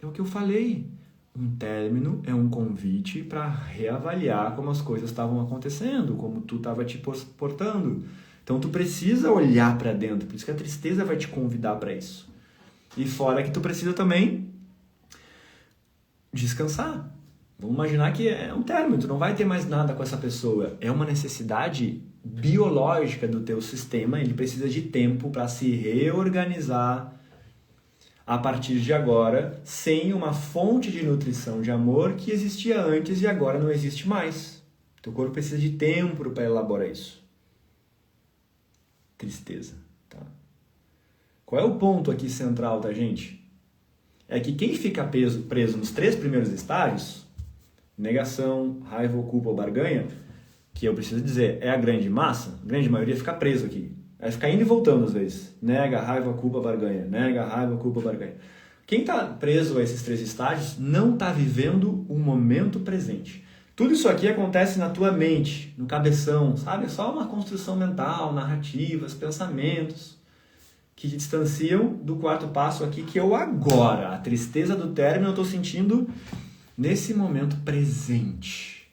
É o que eu falei. Um término é um convite para reavaliar como as coisas estavam acontecendo, como tu estava te portando. Então tu precisa olhar para dentro, por isso que a tristeza vai te convidar para isso. E fora que tu precisa também descansar. Vamos imaginar que é um término, tu não vai ter mais nada com essa pessoa. É uma necessidade biológica do teu sistema, ele precisa de tempo para se reorganizar a partir de agora, sem uma fonte de nutrição de amor que existia antes e agora não existe mais. Teu corpo precisa de tempo para elaborar isso. Tristeza, tá? Qual é o ponto aqui central, tá, gente? É que quem fica preso nos 3 primeiros estágios, negação, raiva, culpa ou barganha, que eu preciso dizer, é a grande massa, a grande maioria fica preso aqui. Vai ficar indo e voltando às vezes. Nega, raiva, culpa, barganha. Nega, raiva, culpa, barganha. Quem está preso a esses 3 estágios não está vivendo o momento presente. Tudo isso aqui acontece na tua mente, no cabeção, sabe? É só uma construção mental, narrativas, pensamentos que te distanciam do quarto passo aqui, que é o agora. A tristeza do término eu estou sentindo nesse momento presente.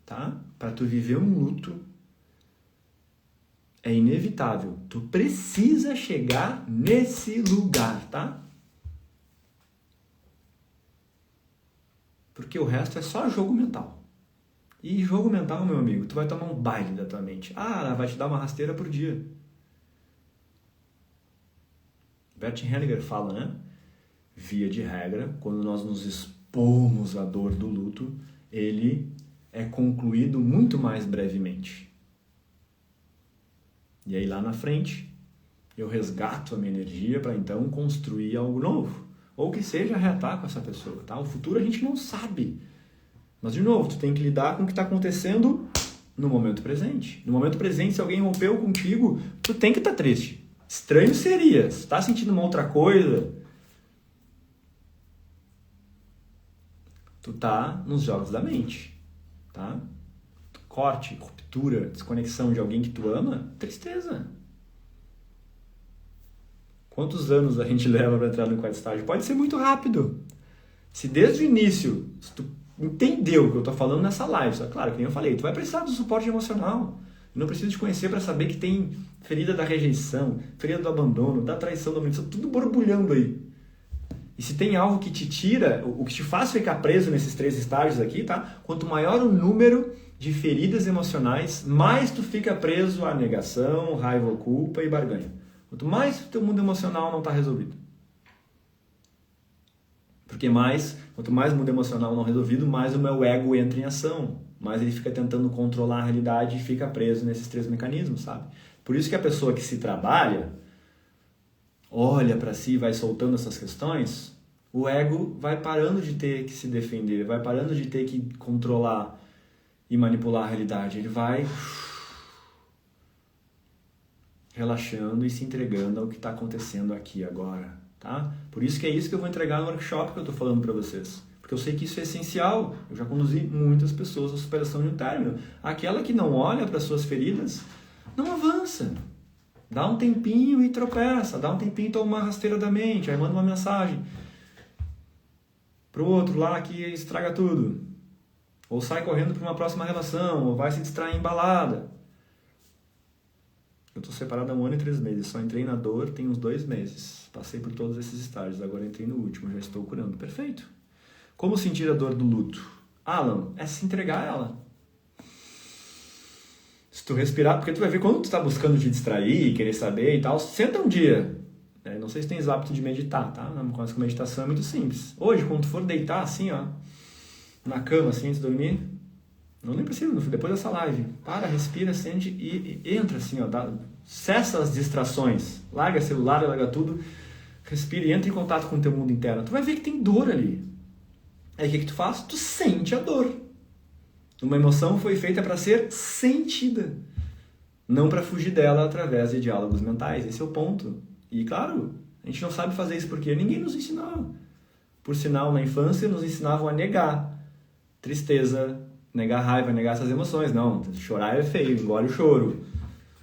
Tá? Para tu viver um luto é inevitável. Tu precisa chegar nesse lugar, tá? Porque o resto é só jogo mental. E jogo mental, meu amigo, tu vai tomar um baile da tua mente. Ah, ela vai te dar uma rasteira por dia. Bert Hellinger fala, né? Via de regra, quando nós nos expomos à dor do luto, ele é concluído muito mais brevemente. E aí lá na frente, eu resgato a minha energia para então construir algo novo. Ou que seja reatar com essa pessoa, tá? O futuro a gente não sabe. Mas, de novo, tu tem que lidar com o que está acontecendo no momento presente. No momento presente, se alguém rompeu contigo, tu tem que estar triste. Estranho seria. Se tu tá sentindo uma outra coisa, tu tá nos jogos da mente, tá? Corte, ruptura, desconexão de alguém que tu ama, tristeza. Quantos anos a gente leva para entrar no quarto estágio? Pode ser muito rápido. Se desde o início, se tu entendeu o que eu estou falando nessa live, só claro, como eu falei, tu vai precisar do suporte emocional. Eu não preciso te conhecer para saber que tem ferida da rejeição, ferida do abandono, da traição, da humilhação, tudo borbulhando aí. E se tem algo que te tira, o que te faz ficar preso nesses 3 estágios aqui, tá? Quanto maior o número de feridas emocionais, mais tu fica preso à negação, raiva, culpa e barganha. Quanto mais o teu mundo emocional não está resolvido. Porque quanto mais o mundo emocional não resolvido, mais o meu ego entra em ação. Mais ele fica tentando controlar a realidade e fica preso nesses 3 mecanismos, sabe? Por isso que a pessoa que se trabalha, olha para si e vai soltando essas questões, o ego vai parando de ter que se defender, vai parando de ter que controlar e manipular a realidade. Ele vai relaxando e se entregando ao que está acontecendo aqui agora, tá? Por isso que é isso que eu vou entregar no workshop que eu estou falando para vocês. Porque eu sei que isso é essencial. Eu já conduzi muitas pessoas à superação de um término. Aquela que não olha para suas feridas, não avança. Dá um tempinho e tropeça. Dá um tempinho e toma uma rasteira da mente. Aí manda uma mensagem pro outro lá que estraga tudo. Ou sai correndo para uma próxima relação. Ou vai se distrair em balada. Eu estou separado há 1 ano e 3 meses. Só entrei na dor tem uns 2 meses. Passei por todos esses estágios. Agora entrei no último. Já estou curando. Perfeito. Como sentir a dor do luto? Alan, é se entregar a ela. Se tu respirar, porque tu vai ver quando tu está buscando te distrair, querer saber e tal, senta um dia. Não sei se tens hábito de meditar, tá? Mas com meditação é muito simples. Hoje, quando tu for deitar assim, ó, na cama, assim, antes de dormir, não nem precisa, depois dessa live, para, respira, sente e entra assim, ó, cessa as distrações, larga celular, larga tudo, respira e entra em contato com o teu mundo interno. Tu vai ver que tem dor ali. Aí o que tu faz? Tu sente a dor. Uma emoção foi feita para ser sentida, não para fugir dela através de diálogos mentais. Esse é o ponto. E claro, a gente não sabe fazer isso porque ninguém nos ensinou. Por sinal, na infância nos ensinavam a negar tristeza, negar raiva, negar essas emoções. Não, chorar é feio, engole o choro.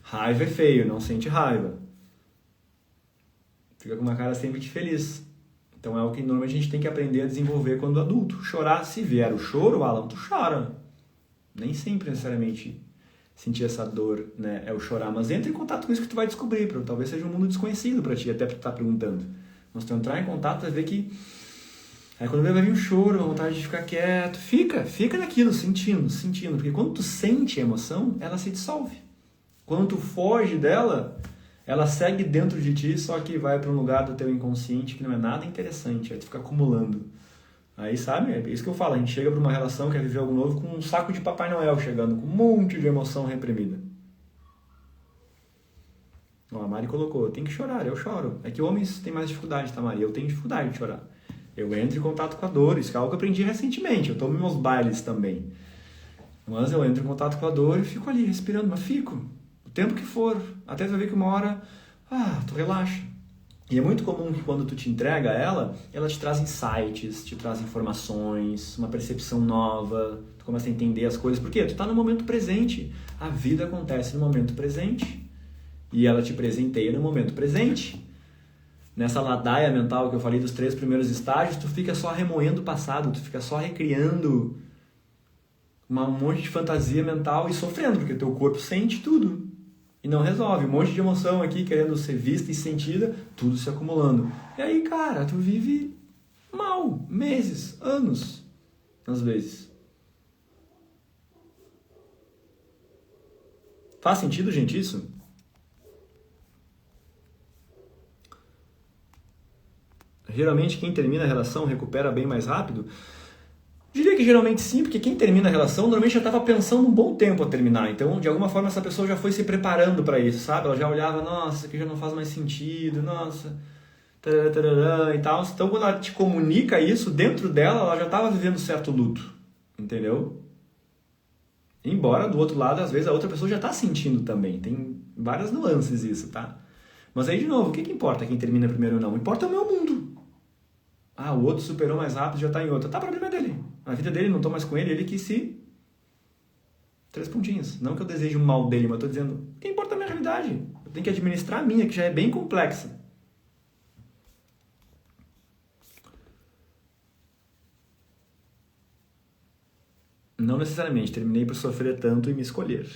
Raiva é feio, não sente raiva. Fica com uma cara sempre de feliz. Então é o que normalmente a gente tem que aprender a desenvolver quando adulto. Chorar, se vier o choro, Alan, tu chora. Nem sempre necessariamente sentir essa dor, né, é o chorar. Mas entra em contato com isso que tu vai descobrir. Talvez seja um mundo desconhecido para ti, até para tu estar perguntando. Mas tu entrar em contato, vai ver que... Aí quando vai vir o choro, a vontade de ficar quieto. Fica naquilo, sentindo. Porque quando tu sente a emoção, ela se dissolve. Quando tu foge dela... ela segue dentro de ti, só que vai para um lugar do teu inconsciente que não é nada interessante, aí tu fica acumulando. Aí, sabe, é isso que eu falo, a gente chega para uma relação, quer viver algo novo, com um saco de Papai Noel chegando, com um monte de emoção reprimida. Ó, a Mari colocou, eu tenho que chorar, eu choro. É que homens têm mais dificuldade, tá, Mari? Eu tenho dificuldade de chorar. Eu entro em contato com a dor, isso é algo que eu aprendi recentemente, eu tomo meus bailes também. Mas eu entro em contato com a dor e fico ali, respirando, mas fico. O tempo que for, até tu vai ver que uma hora, tu relaxa. E é muito comum que quando tu te entrega a ela te traz insights, te traz informações, uma percepção nova, tu começa a entender as coisas. Por quê? Tu tá no momento presente. A vida acontece no momento presente. E ela te presenteia no momento presente. Nessa ladaia mental que eu falei dos 3 primeiros estágios, tu fica só remoendo o passado, tu fica só recriando um monte de fantasia mental e sofrendo, porque teu corpo sente tudo. E não resolve. Um monte de emoção aqui querendo ser vista e sentida, tudo se acumulando. E aí, cara, tu vive mal, meses, anos, às vezes. Faz sentido, gente, isso? Geralmente quem termina a relação recupera bem mais rápido? Diria que geralmente sim, porque quem termina a relação normalmente já estava pensando um bom tempo a terminar. Então, de alguma forma, essa pessoa já foi se preparando para isso, sabe? Ela já olhava, nossa, isso aqui já não faz mais sentido, nossa, tarará, tarará, e tal. Então, quando ela te comunica isso, dentro dela, ela já estava vivendo certo luto, entendeu? Embora, do outro lado, às vezes, a outra pessoa já está sentindo também. Tem várias nuances isso, tá? Mas aí, de novo, o que importa quem termina primeiro ou não? Importa o meu mundo. O outro superou mais rápido, já está em outra. Tá, problema é dele. A vida dele, não estou mais com ele, ele que se... 3 pontinhos. Não que eu deseje o mal dele, mas estou dizendo, o que importa é a minha realidade? Eu tenho que administrar a minha, que já é bem complexa. Não necessariamente. Terminei por sofrer tanto e me escolher.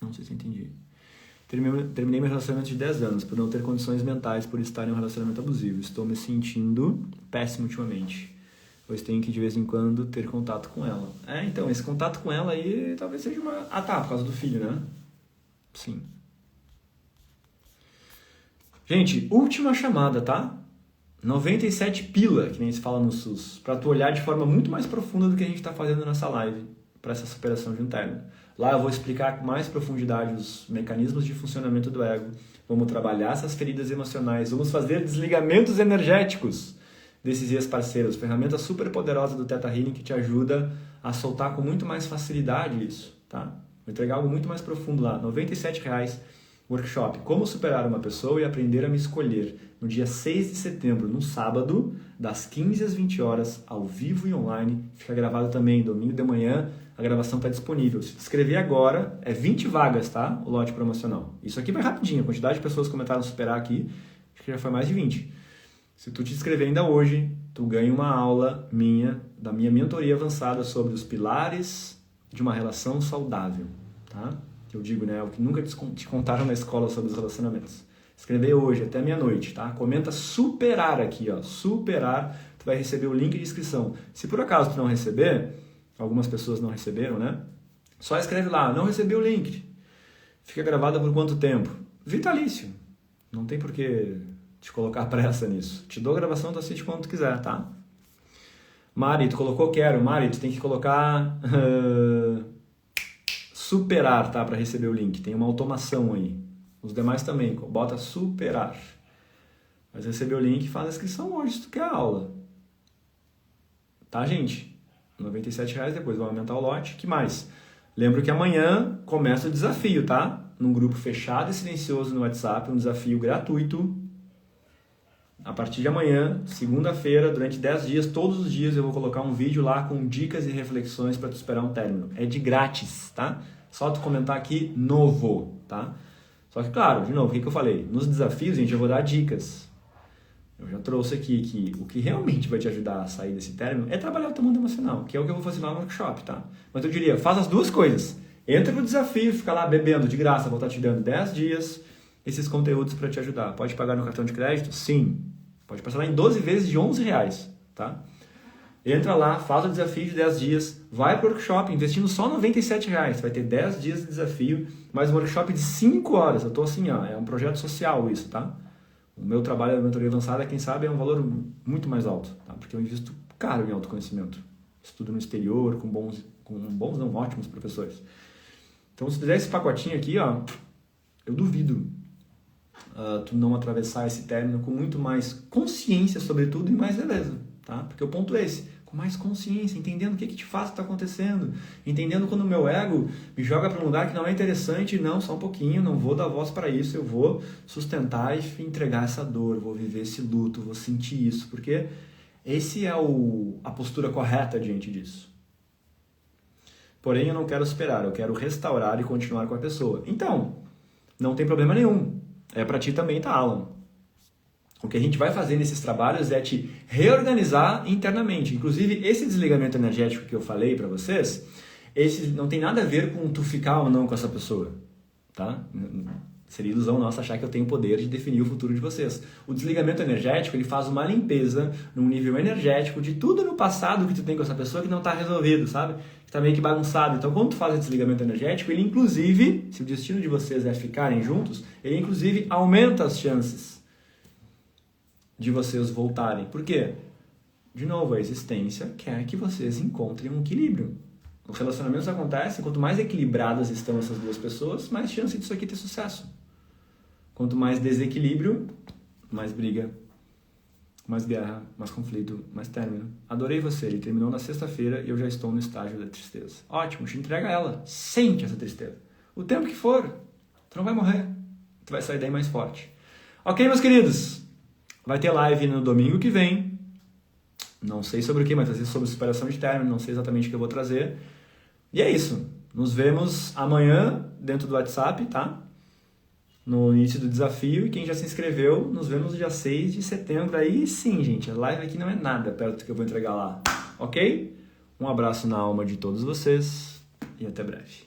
Não sei se entendi. Terminei meu relacionamento de 10 anos por não ter condições mentais por estar em um relacionamento abusivo. Estou me sentindo péssimo ultimamente. Pois tenho que de vez em quando ter contato com ela. Então, esse contato com ela aí talvez seja uma... por causa do filho, né? Sim. Gente, última chamada, tá? 97 pila, que nem se fala no SUS, para tu olhar de forma muito mais profunda do que a gente está fazendo nessa live para essa superação de um término. Lá eu vou explicar com mais profundidade os mecanismos de funcionamento do ego, vamos trabalhar essas feridas emocionais, vamos fazer desligamentos energéticos desses ex-parceiros, ferramenta super poderosa do Theta Healing que te ajuda a soltar com muito mais facilidade isso, tá? Vou entregar algo muito mais profundo lá, R$ 97,00. Workshop Como Superar uma Pessoa e Aprender a Me Escolher, no dia 6 de setembro, no sábado, das 15 às 20 horas, ao vivo e online. Fica gravado também, domingo de manhã, a gravação está disponível. Se te inscrever agora, é 20 vagas, tá? O lote promocional. Isso aqui vai rapidinho, a quantidade de pessoas que comentaram superar aqui, acho que já foi mais de 20. Se tu te inscrever ainda hoje, tu ganha uma aula minha, da minha mentoria avançada sobre os pilares de uma relação saudável, tá? Que eu digo, né? O que nunca te contaram na escola sobre os relacionamentos. Escrever hoje, até meia-noite, tá? Comenta superar aqui, ó. Superar, tu vai receber o link de inscrição. Se por acaso tu não receber, algumas pessoas não receberam, né? Só escreve lá, não recebi o link. Fica gravada por quanto tempo? Vitalício. Não tem por que te colocar pressa nisso. Te dou a gravação, tu assiste quando tu quiser, tá? Mari, tu colocou quero. Mari, tu tem que colocar... superar, tá? Para receber o link. Tem uma automação aí. Os demais também. Bota superar. Mas receber o link, faz a inscrição hoje se tu quer a aula. Tá, gente? R$ 97,00, depois vai aumentar o lote. Que mais? Lembro que amanhã começa o desafio, tá? Num grupo fechado e silencioso no WhatsApp, um desafio gratuito. A partir de amanhã, segunda-feira, durante 10 dias, todos os dias eu vou colocar um vídeo lá com dicas e reflexões para tu esperar um término. É de grátis, tá? Só tu comentar aqui, novo, tá? Só que, claro, de novo, o que eu falei? Nos desafios, gente, eu vou dar dicas. Eu já trouxe aqui que o que realmente vai te ajudar a sair desse término é trabalhar o teu mundo emocional, que é o que eu vou fazer lá no workshop, tá? Mas eu diria, faz as duas coisas. Entra no desafio, fica lá bebendo de graça, vou estar te dando 10 dias esses conteúdos para te ajudar. Pode pagar no cartão de crédito? Sim. Pode parcelar em 12 vezes de R$11,00, tá? Entra lá, faz o desafio de 10 dias, vai para o workshop investindo só R$ 97,00. Vai ter 10 dias de desafio, mais um workshop de 5 horas. Eu tô assim, ó, é um projeto social isso, tá? O meu trabalho da mentoria avançada, quem sabe, é um valor muito mais alto, tá? Porque eu invisto caro em autoconhecimento. Estudo no exterior, com ótimos professores. Então, se fizer esse pacotinho aqui, ó, eu duvido tu não atravessar esse término com muito mais consciência sobre tudo e mais leveza, tá? Porque o ponto é esse, com mais consciência, entendendo o que te faz, o que está acontecendo, entendendo quando o meu ego me joga para um lugar que não é interessante, não, só um pouquinho, não vou dar voz para isso, eu vou sustentar e entregar essa dor, vou viver esse luto, vou sentir isso, porque esse é a postura correta diante disso. Porém, eu não quero esperar, eu quero restaurar e continuar com a pessoa. Então, não tem problema nenhum. É para ti também, tá, Alan? O que a gente vai fazer nesses trabalhos é te reorganizar internamente. Inclusive, esse desligamento energético que eu falei para vocês, esse não tem nada a ver com tu ficar ou não com essa pessoa, tá? Seria ilusão nossa achar que eu tenho o poder de definir o futuro de vocês. O desligamento energético, ele faz uma limpeza num nível energético de tudo no passado que tu tem com essa pessoa que não está resolvido, sabe? Que está meio que bagunçado. Então, quando tu faz esse desligamento energético, ele inclusive, se o destino de vocês é ficarem juntos, ele inclusive aumenta as chances de vocês voltarem. Por quê? De novo, a existência quer que vocês encontrem um equilíbrio. Os relacionamentos acontecem, quanto mais equilibradas estão essas duas pessoas, mais chance disso aqui ter sucesso. Quanto mais desequilíbrio, mais briga, mais guerra, mais conflito, mais término. Adorei você, ele terminou na sexta-feira e eu já estou no estágio da tristeza. Ótimo, te entrega ela, sente essa tristeza. O tempo que for, tu não vai morrer, tu vai sair daí mais forte. Ok, meus queridos? Vai ter live no domingo que vem. Não sei sobre o que, mas vai ser sobre superação de término, não sei exatamente o que eu vou trazer. E é isso. Nos vemos amanhã dentro do WhatsApp, tá? No início do desafio. E quem já se inscreveu, nos vemos no dia 6 de setembro. Aí sim, gente, a live aqui não é nada perto do que eu vou entregar lá. Ok? Um abraço na alma de todos vocês e até breve.